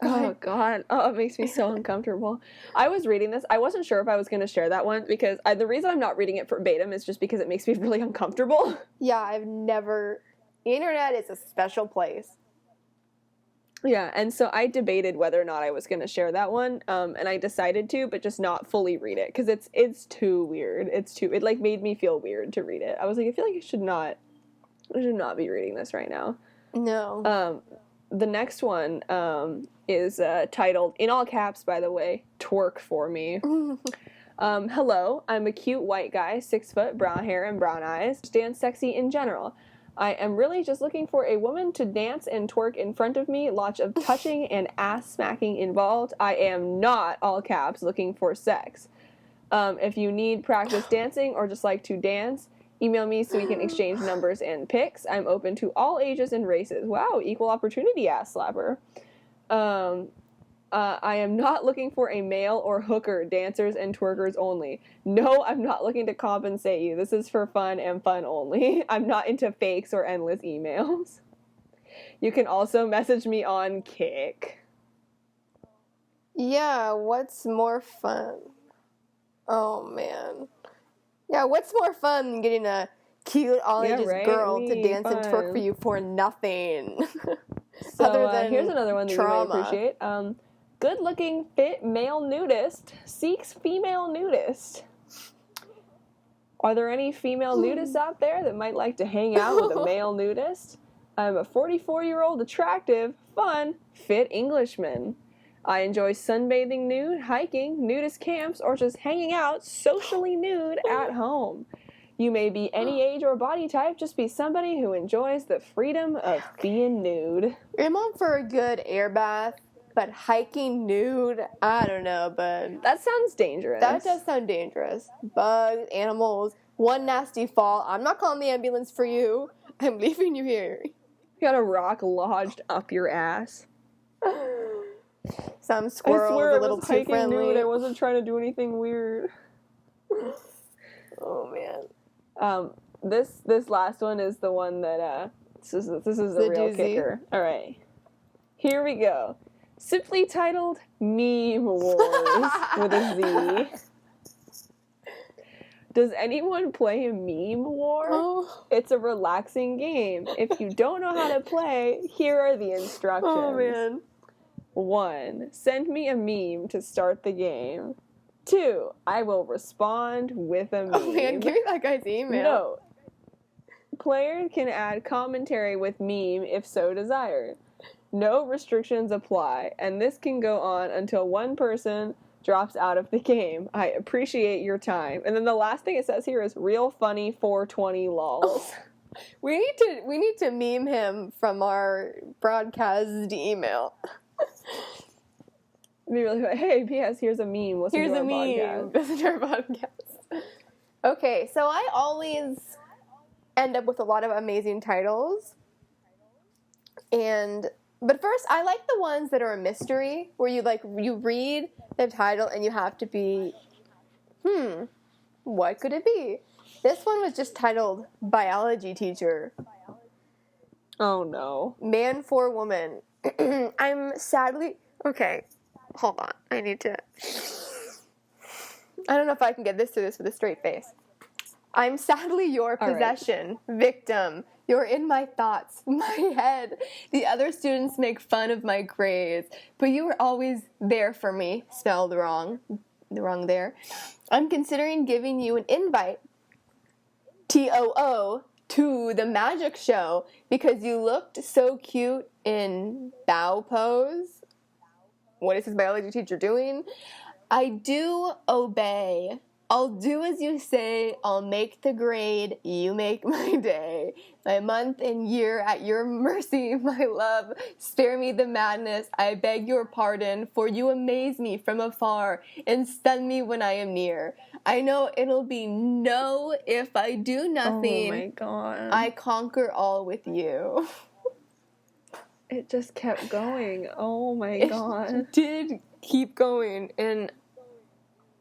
Oh, God. Oh, it makes me so uncomfortable. I was reading this. I wasn't sure if I was going to share that one because the reason I'm not reading it verbatim is just because it makes me really uncomfortable. Yeah, the internet is a special place. Yeah, and so I debated whether or not I was going to share that one, and I decided to, but just not fully read it because it's too weird. It like made me feel weird to read it. I was like, I feel like I should not be reading this right now. No. The next one is titled, in all caps, by the way, "Twerk for Me." Hello, I'm a cute white guy, 6 foot, brown hair and brown eyes. Dance sexy in general. I am really just looking for a woman to dance and twerk in front of me. Lots of touching and ass smacking involved. I am not, all caps, looking for sex. If you need practice dancing or just like to dance, email me so we can exchange numbers and pics. I'm open to all ages and races. Wow, equal opportunity ass slapper. I am not looking for a male or hooker, dancers and twerkers only. No, I'm not looking to compensate you. This is for fun and fun only. I'm not into fakes or endless emails. You can also message me on Kik. Yeah, what's more fun? Oh, man. Yeah, what's more fun than getting a cute all-ages girl to dance and twerk for you for nothing? So, Other than here's another one that trauma. you might appreciate. Good-looking, fit male nudist seeks female nudist. Are there any female nudists out there that might like to hang out with a male nudist? I'm a 44-year-old attractive, fun, fit Englishman. I enjoy sunbathing nude, hiking, nudist camps, or just hanging out socially nude at home. You may be any age or body type, just be somebody who enjoys the freedom of being nude. I'm on for a good air bath, but hiking nude, I don't know, but that sounds dangerous. That does sound dangerous. Bugs, animals, one nasty fall. I'm not calling the ambulance for you. I'm leaving you here. You got a rock lodged up your ass. Some squirrels a little too friendly. Nude. I wasn't trying to do anything weird. Oh man. This last one is the one that this is the real doozy. kicker. All right, here we go. Simply titled Meme Wars with a Z. Does anyone play a meme war? Oh. It's a relaxing game. If you don't know how to play, here are the instructions. Oh man. 1. Send me a meme to start the game. 2. I will respond with a meme. Oh man, give me that guy's email. No. Player can add commentary with meme if so desired. No restrictions apply, and this can go on until one person drops out of the game. I appreciate your time. And then the last thing it says here is real funny 420 lols. We need to meme him from our broadcast email. Maybe like, hey, P.S. Here's a meme. Listen to our podcast. Listen to our podcast. Okay, so I always end up with a lot of amazing titles. But first, I like the ones that are a mystery, where you read the title and you have to be, what could it be? This one was just titled Biology Teacher. Oh no. Man for woman. I'm sadly... Okay, hold on. I don't know if I can get through this with a straight face. I'm sadly your possession, victim. You're in my thoughts, my head. The other students make fun of my grades, but you were always there for me. Spelled wrong. The wrong there. I'm considering giving you an invite, TOO, to the magic show because you looked so cute in bow pose. What is his biology teacher doing? I do obey. I'll do as you say, I'll make the grade, you make my day. My month and year at your mercy, my love. Spare me the madness, I beg your pardon, for you amaze me from afar and stun me when I am near. I know it'll be no if I do nothing. Oh my god. I conquer all with you. It just kept going. Oh my god. It did keep going, and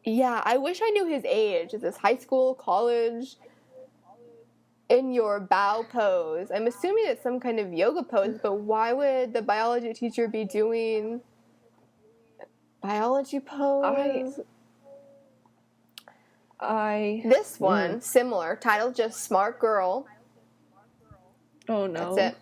yeah, I wish I knew his age. Is this high school, college? In your bow pose. I'm assuming it's some kind of yoga pose, but why would the biology teacher be doing biology pose? This one, similar, titled just Smart Girl. Oh no. That's it.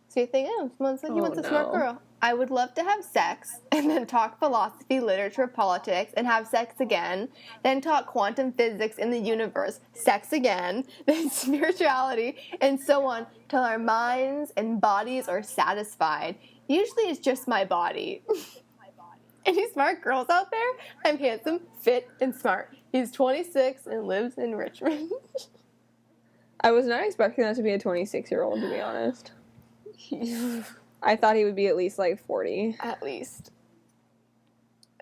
So you think, someone's like, he wants a smart girl. I would love to have sex, and then talk philosophy, literature, politics, and have sex again, then talk quantum physics in the universe, sex again, then spirituality, and so on, till our minds and bodies are satisfied. Usually it's just my body. Any smart girls out there? I'm handsome, fit, and smart. He's 26 and lives in Richmond. I was not expecting that to be a 26-year-old, to be honest. I thought he would be at least, like, 40. At least.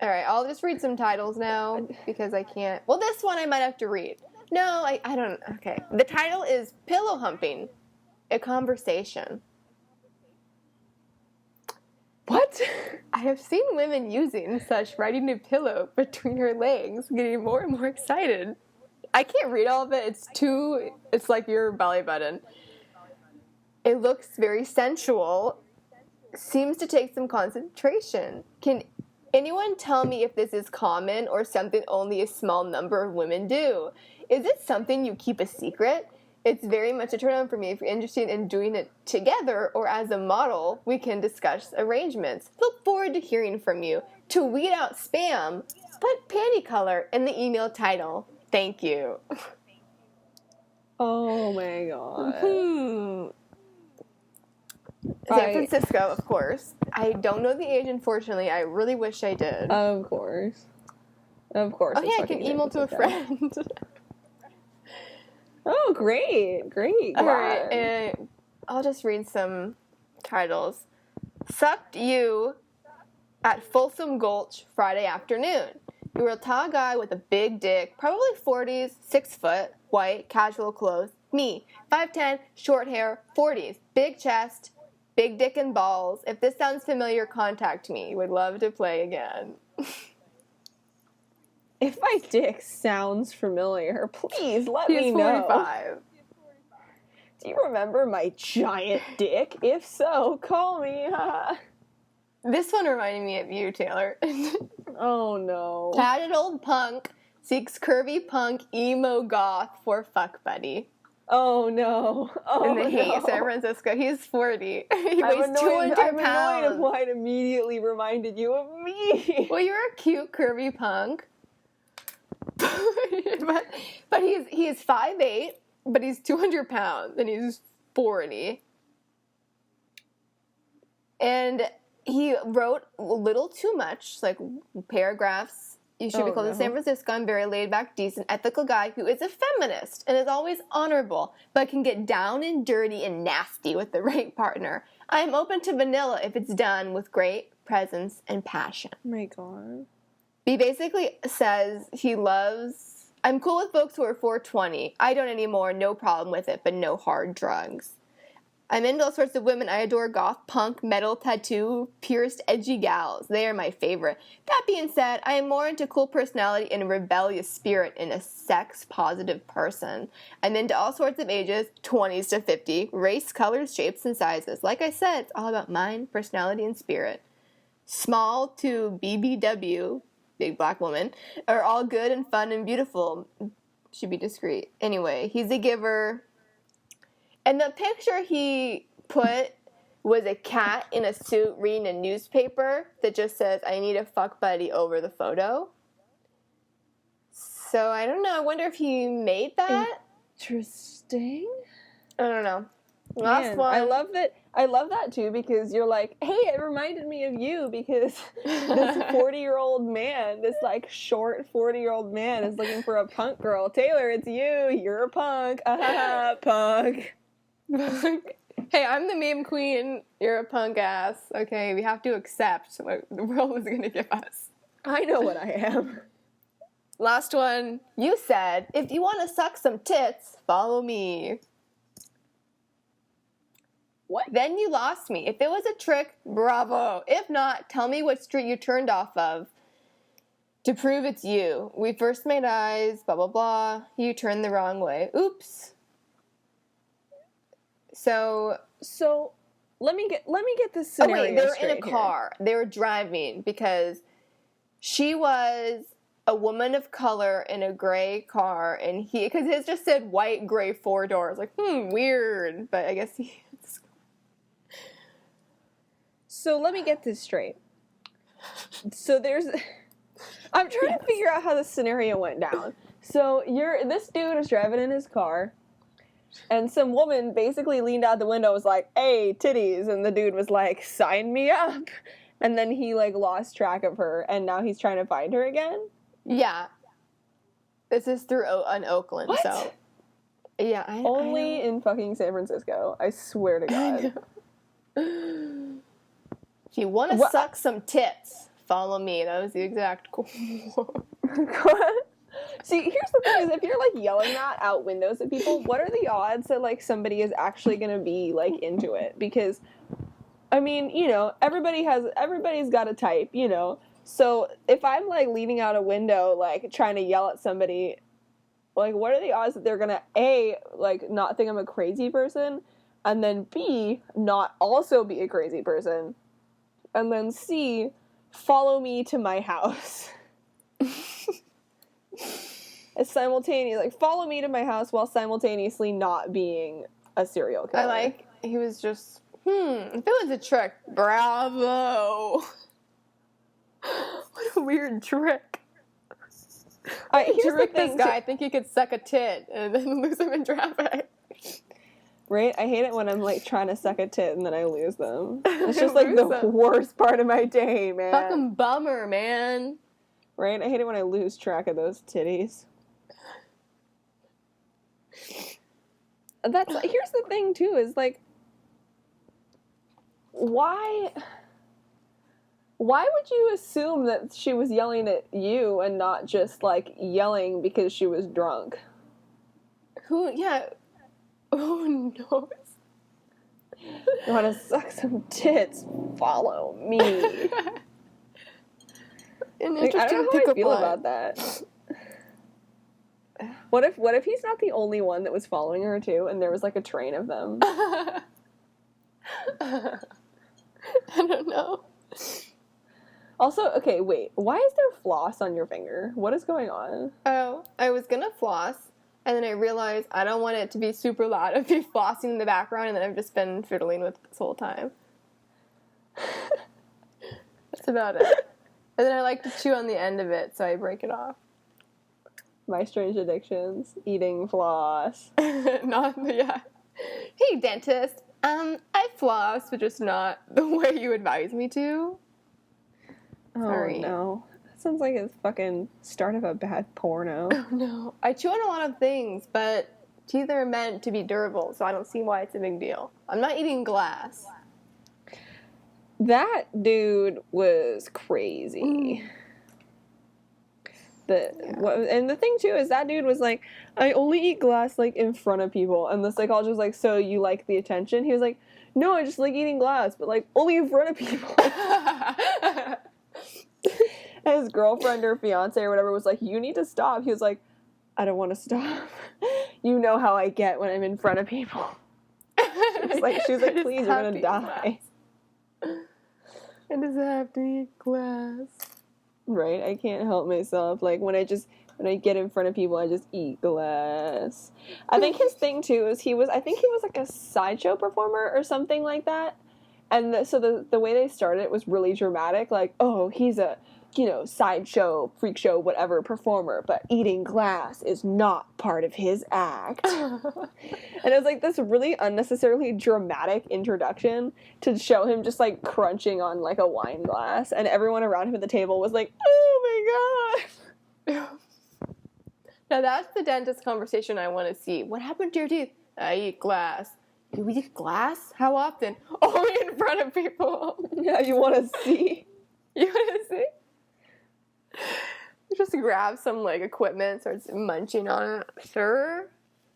All right, I'll just read some titles now because I can't. Well, this one I might have to read. No, I don't. Okay. The title is Pillow Humping, a Conversation. What? I have seen women using such riding a pillow between her legs, getting more and more excited. I can't read all of it. It's like your belly button. It looks very sensual. Seems to take some concentration. Can anyone tell me if this is common or something only a small number of women do? Is it something you keep a secret? It's very much a turn on for me. If you're interested in doing it together or as a model, we can discuss arrangements. Look forward to hearing from you. To weed out spam, put panty color in the email title. Thank you. Oh my god. San Francisco, of course. I don't know the age, unfortunately. I really wish I did. Of course. Of course. Okay, I can email to a friend. Oh, great. All right, I'll just read some titles. Sucked you at Folsom Gulch Friday afternoon. You were a tall guy with a big dick, probably 40s, 6 foot, white, casual clothes. Me, 5'10", short hair, 40s, big chest, big dick and balls. If this sounds familiar, contact me. Would love to play again. If my dick sounds familiar, please let me He's know. 45. Do you remember my giant dick? If so, call me. This one reminded me of you, Taylor. Oh no. Tatted old punk seeks curvy punk emo goth for fuck buddy. Oh no. Oh In the hate, no. San Francisco. He's 40. He weighs I'm 200 annoyed of pounds. why it immediately reminded you of me. Well, you're a cute curvy punk. but he's 5'8", but he's 200 pounds, and he's 40. And he wrote a little too much, like paragraphs. You should be called in San Francisco. I'm very laid back, decent, ethical guy who is a feminist and is always honorable, but can get down and dirty and nasty with the right partner. I am open to vanilla if it's done with great presence and passion. Oh my god. He basically says he loves... I'm cool with folks who are 420. I don't anymore. No problem with it, but no hard drugs. I'm into all sorts of women. I adore goth, punk, metal, tattoo, pierced, edgy gals. They are my favorite. That being said, I am more into cool personality and a rebellious spirit and a sex-positive person. I'm into all sorts of ages, 20s to 50, race, colors, shapes, and sizes. Like I said, it's all about mind, personality, and spirit. Small to BBW, big black woman, are all good and fun and beautiful. Should be discreet. Anyway, he's a giver. And the picture he put was a cat in a suit reading a newspaper that just says, I need a fuck buddy over the photo. So I don't know. I wonder if he made that. Interesting. I don't know. Last one. I love that too because you're like, hey, it reminded me of you because this 40-year-old man, this like short 40-year-old man is looking for a punk girl. Taylor, it's you. You're a punk. Punk. Hey, I'm the meme queen. You're a punk ass. Okay, we have to accept what the world is going to give us. I know what I am. Last one. You said, if you want to suck some tits, follow me. What? Then you lost me. If it was a trick, bravo. If not, tell me what street you turned off of to prove it's you. We first made eyes, blah, blah, blah. You turned the wrong way. Oops. So let me get this scenario they were in a straight car. They were driving because she was a woman of color in a gray car, and because his just said white, gray, 4 doors. Like, weird. But I guess he... So let me get this straight. So I'm trying to figure out how this scenario went down. So this dude is driving in his car, and some woman basically leaned out the window and was like, hey, titties, and the dude was like, sign me up. And then he, like, lost track of her, and now he's trying to find her again? Yeah. This is through an Oakland, What? so... Yeah, Only in fucking San Francisco. I swear to God. If you want to suck some tits, follow me. That was the exact quote. See, here's the thing, is if you're, like, yelling that out windows at people, what are the odds that, like, somebody is actually gonna be, like, into it? Because... I mean, you know, everybody's got a type, you know. So if I'm, like, leaning out a window, like, trying to yell at somebody, like, what are the odds that they're gonna, A, like, not think I'm a crazy person, and then B, not also be a crazy person, and then C, follow me to my house. It's simultaneous, like, follow me to my house while simultaneously not being a serial killer. He was just... if it was a trick, bravo. What a weird trick. Here's the thing, this guy, I think he could suck a tit and then lose him in traffic. Right? I hate it when I'm, like, trying to suck a tit and then I lose them. It's just, like, the worst part of my day, man. Fucking bummer, man. Right? I hate it when I lose track of those titties. Here's the thing, too, is, like, why would you assume that she was yelling at you and not just, like, yelling because she was drunk? Who knows? You want to suck some tits? Follow me. An Like, I don't know how I feel line. about that. What if he's not the only one that was following her, too, and there was, like, a train of them? I don't know. Also, okay, wait. Why is there floss on your finger? What is going on? Oh, I was gonna floss, and then I realized I don't want it to be super loud. I'd be flossing in the background, and then I've just been fiddling with it this whole time. That's about it. And then I like to chew on the end of it, so I break it off. My strange addictions. Eating floss. Yeah. Hey, dentist. I floss, but just not the way you advise me to. Sorry. Oh, no. That sounds like a fucking start of a bad porno. Oh, no. I chew on a lot of things, but teeth are meant to be durable, so I don't see why it's a big deal. I'm not eating glass. That dude was crazy. And the thing, too, is that dude was like, I only eat glass, like, in front of people. And the psychologist was like, so you like the attention? He was like, no, I just like eating glass, but, like, only in front of people. And his girlfriend or fiance or whatever was like, you need to stop. He was like, I don't want to stop. You know how I get when I'm in front of people. She was like, please, you're going to die. I just have to eat glass. Right? I can't help myself. Like, when I get in front of people, I just eat glass. I think his thing, too, is he was like a sideshow performer or something like that. And so the way they started it was really dramatic. Like, oh, he's a, sideshow, freak show, whatever performer, but eating glass is not part of his act. And it was like this really unnecessarily dramatic introduction to show him just, like, crunching on, like, a wine glass. And everyone around him at the table was like, oh my god. Now that's the dentist conversation I want to see. What happened to your teeth? I eat glass. You eat glass? How often? Only in front of people. Yeah, you want to see? You want to see? Just grab some, like, equipment, starts munching on it. Sir?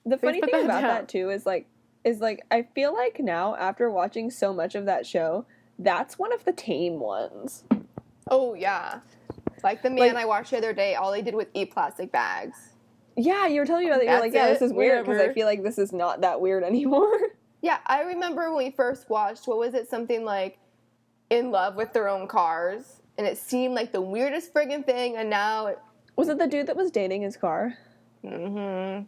The funny thing about that, too, is I feel like now, after watching so much of that show, that's one of the tame ones. Oh, yeah. Like the man I watched the other day, all he did was eat plastic bags. Yeah, you were telling me about that. You're like, yeah, this is weird, because I feel like this is not that weird anymore. Yeah, I remember when we first watched, what was it, something like In Love with Their Own Cars, and it seemed like the weirdest friggin' thing, and now... Was it the dude that was dating his car? Mm-hmm.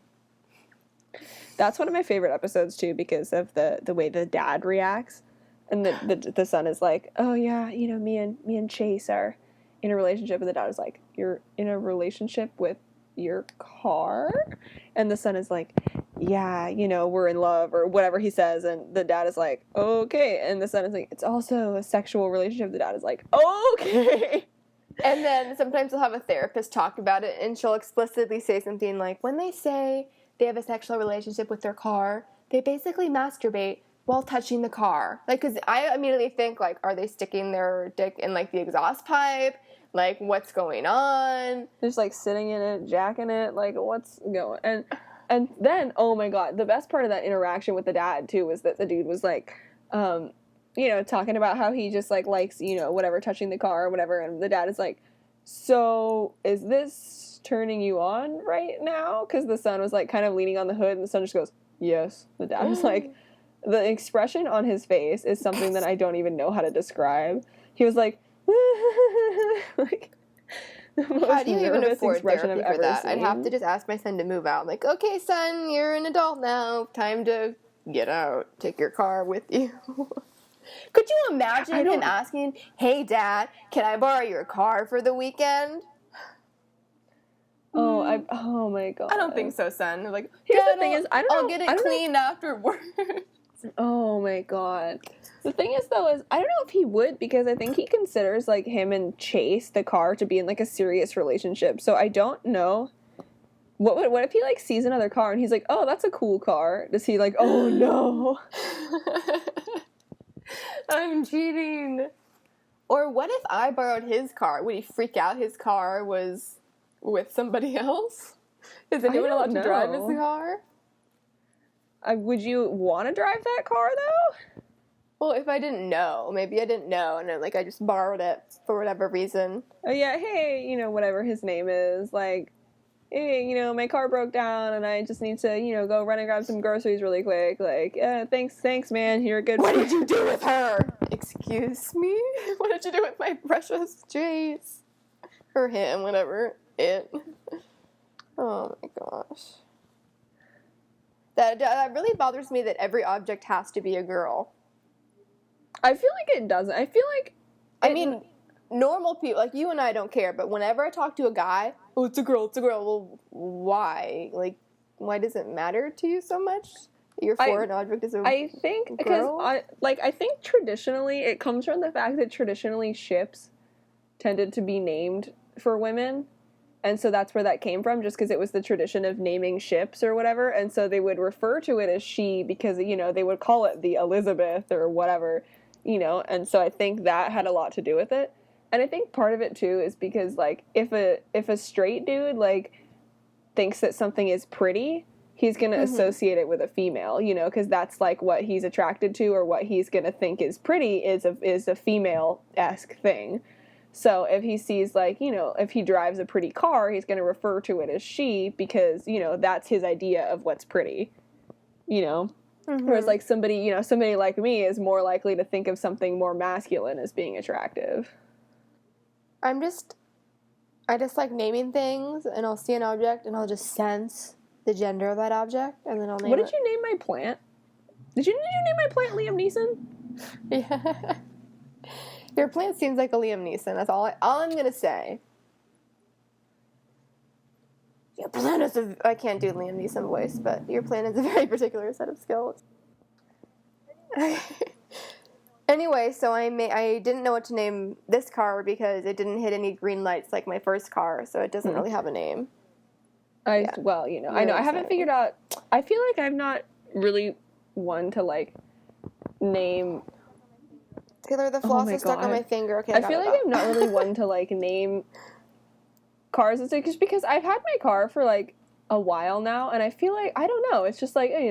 That's one of my favorite episodes, too, because of the way the dad reacts. And the son is like, oh, yeah, me and Chase are in a relationship. And the dad is like, you're in a relationship with your car? And the son is like, yeah, we're in love, or whatever he says, and the dad is like, okay, and the son is like, it's also a sexual relationship. The dad is like, okay. And then sometimes we'll have a therapist talk about it, and she'll explicitly say something like, when they say they have a sexual relationship with their car, they basically masturbate while touching the car. Like, because I immediately think, like, are they sticking their dick in, like, the exhaust pipe? Like, what's going on? Just, like, sitting in it, jacking it, like, what's going... And then, oh my god, the best part of that interaction with the dad, too, was that the dude was, like, talking about how he just, like, likes, whatever, touching the car or whatever, and the dad is like, so, is this turning you on right now? Because the son was, like, kind of leaning on the hood, and the son just goes, yes. The dad was like... The expression on his face is something that I don't even know how to describe. He was like, like the most how do you even afford expression therapy I've for ever that? seen. I'd have to just ask my son to move out. I'm like, okay, son, you're an adult now. Time to get out. Take your car with you. Could you imagine him asking, hey, Dad, can I borrow your car for the weekend? Oh my god. I don't think so, son. They're like, here's the thing is, I'll get it cleaned afterwards. Oh my god. The thing is, though, is I don't know if he would, because I think he considers, like, him and Chase, the car, to be in, like, a serious relationship. So I don't know. What if he, like, sees another car and he's like, oh, that's a cool car? Does he, like, oh no. I'm cheating. Or what if I borrowed his car? Would he freak out his car was with somebody else? Is anyone allowed to drive his car? Would you want to drive that car, though? Well, if I didn't know. Maybe I didn't know, and I just borrowed it for whatever reason. Oh, yeah, hey, whatever his name is, like, hey, my car broke down, and I just need to, go run and grab some groceries really quick. Like, thanks, man, you're a good... What did you do with her? Excuse me? What did you do with my precious Chase? Or him, whatever. It. Oh, my gosh. That really bothers me that every object has to be a girl. I feel like it doesn't. I feel like... I mean, normal people, like you and I don't care, but whenever I talk to a guy, oh, it's a girl. Well, why? Like, why does it matter to you so much? You're for an object as a girl? I think, because, I think traditionally, it comes from the fact that traditionally ships tended to be named for women. And so that's where that came from, just because it was the tradition of naming ships or whatever. And so they would refer to it as she because, they would call it the Elizabeth or whatever, And so I think that had a lot to do with it. And I think part of it, too, is because, like, if a straight dude, like, thinks that something is pretty, he's going to associate it with a female, because that's, like, what he's attracted to or what he's going to think is pretty is a female-esque thing. So if he sees, like, if he drives a pretty car, he's going to refer to it as she because, that's his idea of what's pretty, Whereas, like, somebody like me is more likely to think of something more masculine as being attractive. I just like naming things, and I'll see an object, and I'll just sense the gender of that object, and then I'll name it. What did you name my plant? Did you name my plant Liam Neeson? Yeah. Your plant seems like a Liam Neeson. That's all I'm going to say. Your plant is I can't do Liam Neeson voice, but your plant is a very particular set of skills. Anyway, so I didn't know what to name this car because it didn't hit any green lights like my first car, so it doesn't really have a name. I know. I haven't figured out. I feel like I'm not really one to, like, name... Taylor, the floss is stuck on my finger. Okay, I feel like I'm not really one to, like, name cars. It's like, just because I've had my car for, like, a while now, and I feel like, I don't know, it's just like, I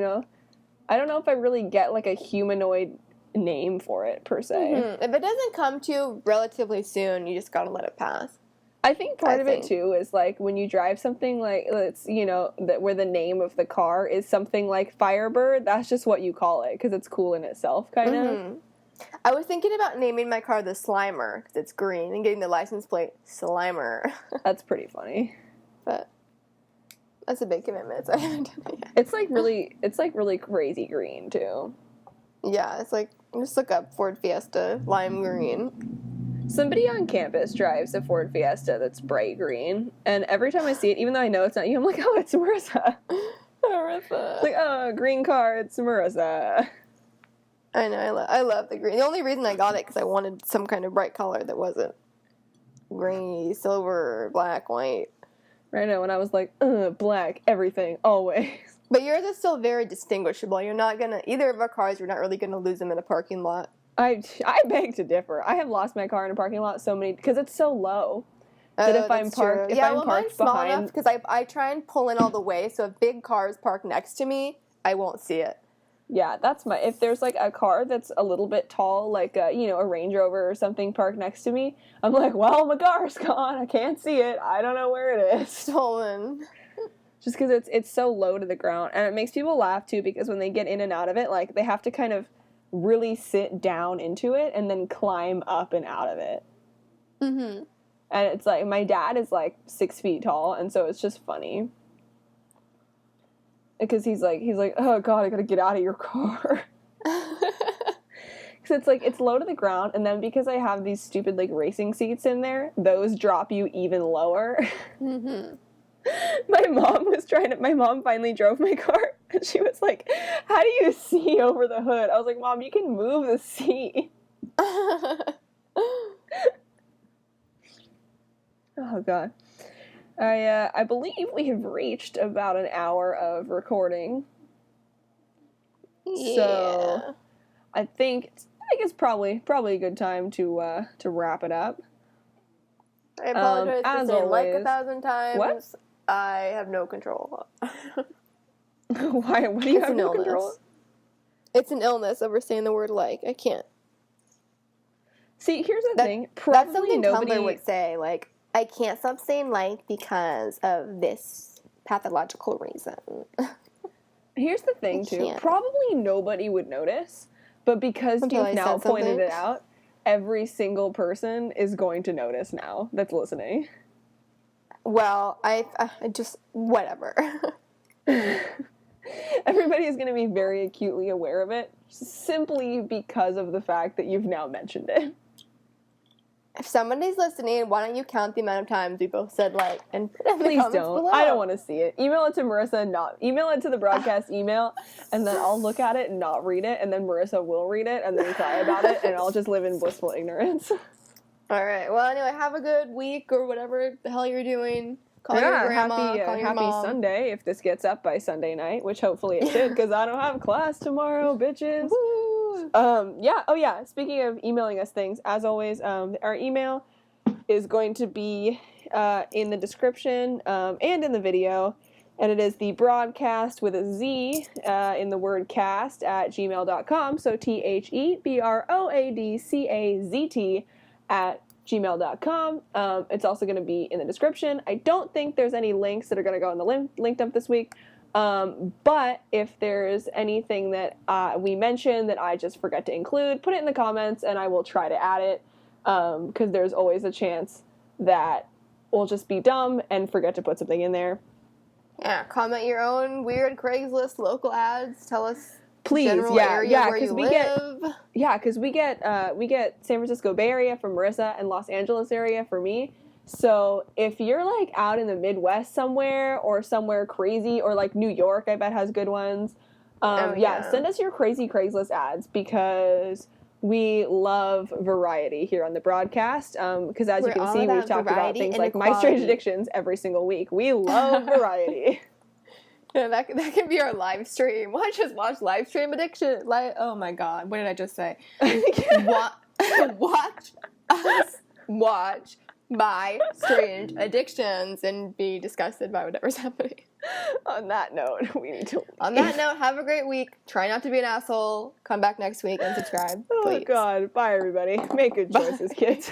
don't know if I really get, like, a humanoid name for it, per se. Mm-hmm. If it doesn't come to you relatively soon, you just gotta let it pass. I think part of it, too, is, like, when you drive something, like, it's, where the name of the car is something like Firebird, that's just what you call it, because it's cool in itself, kind of. I was thinking about naming my car the Slimer, because it's green, and getting the license plate Slimer. That's pretty funny. But that's a big commitment, so I haven't done it yet. It's really crazy green, too. Yeah, it's like, just look up Ford Fiesta, lime green. Somebody on campus drives a Ford Fiesta that's bright green, and every time I see it, even though I know it's not you, I'm like, oh, it's Marissa. Marissa. It's like, oh, green car, it's Marissa. I know, I love the green. The only reason I got it because I wanted some kind of bright color that wasn't gray, silver, black, white. Right now, when I was like, black, everything, always. But yours is still very distinguishable. You're not gonna, either of our cars, you're not really gonna lose them in a parking lot. I beg to differ. I have lost my car in a parking lot so many, because it's so low. That if I'm parked, true. Mine's small enough because I try and pull in all the way, so if big cars park next to me, I won't see it. Yeah, that's my, if there's like a car that's a little bit tall, like a, you know, a Range Rover or something parked next to me, I'm like, well, my car's gone, I can't see it, I don't know where it is. Stolen. Just because it's so low to the ground, and it makes people laugh too, because when they get in and out of it, like, they have to kind of really sit down into it and then climb up and out of it. Mm-hmm. And it's like, my dad is like 6 feet tall, and so it's just funny. Because he's like, oh god, I gotta get out of your car. Because it's like, it's low to the ground, and then because I have these stupid like racing seats in there, those drop you even lower. Mm-hmm. My mom finally drove my car, and she was like, how do you see over the hood? I was like, Mom, you can move the seat. Oh god. I believe we have reached about an hour of recording. Yeah. So I think it's probably a good time to wrap it up. I apologize for saying like 1,000 times. What? I have no control. Why? What do you have no control? It's an illness over saying the word like. I can't. See, here's the thing. That's something Tumblr would say. Like, I can't stop saying like because of this pathological reason. Here's the thing, too. Probably nobody would notice, but because you've now pointed it out, every single person is going to notice now that's listening. Well, I just, whatever. Everybody is going to be very acutely aware of it, simply because of the fact that you've now mentioned it. If somebody's listening, why don't you count the amount of times we both said like, and put it in the Please comments don't. below. I don't want to see it. Email it to Marissa, email it to the broadcast email, and then I'll look at it and not read it, and then Marissa will read it and then cry about it, and I'll just live in blissful ignorance. All right. Well, anyway, have a good week or whatever the hell you're doing. Call your grandma, call your happy mom. Sunday if this gets up by Sunday night, which hopefully it should, because I don't have class tomorrow, bitches. Woo. Yeah. Oh, yeah. Speaking of emailing us things, as always, our email is going to be in the description and in the video, and it is thebroadcazt with a Z in the word cast at gmail.com. So thebroadcazt at gmail.com. It's also going to be in the description. I don't think there's any links that are going to go in the link dump this week. But if there's anything that we mentioned that I just forgot to include, put it in the comments and I will try to add it. Because there's always a chance that we'll just be dumb and forget to put something in there. Yeah, comment your own weird Craigslist local ads. Tell us please, general area where you live. Because we get San Francisco Bay Area from Marissa and Los Angeles area for me. So if you're like out in the Midwest somewhere or somewhere crazy, or like New York, I bet has good ones. Send us your crazy Craigslist ads, because we love variety here on the broadcast, because as you can see, we've talked about things like My Strange Addictions every single week. We love variety. Yeah, that can be our live stream. Why just watch live stream addiction? Oh my god, what did I just say? Watch us watch My Strange Addictions and be disgusted by whatever's happening. On that note, we need to leave. On that note, have a great week. Try not to be an asshole. Come back next week and subscribe, please. Oh god, bye everybody. Make good choices, kids.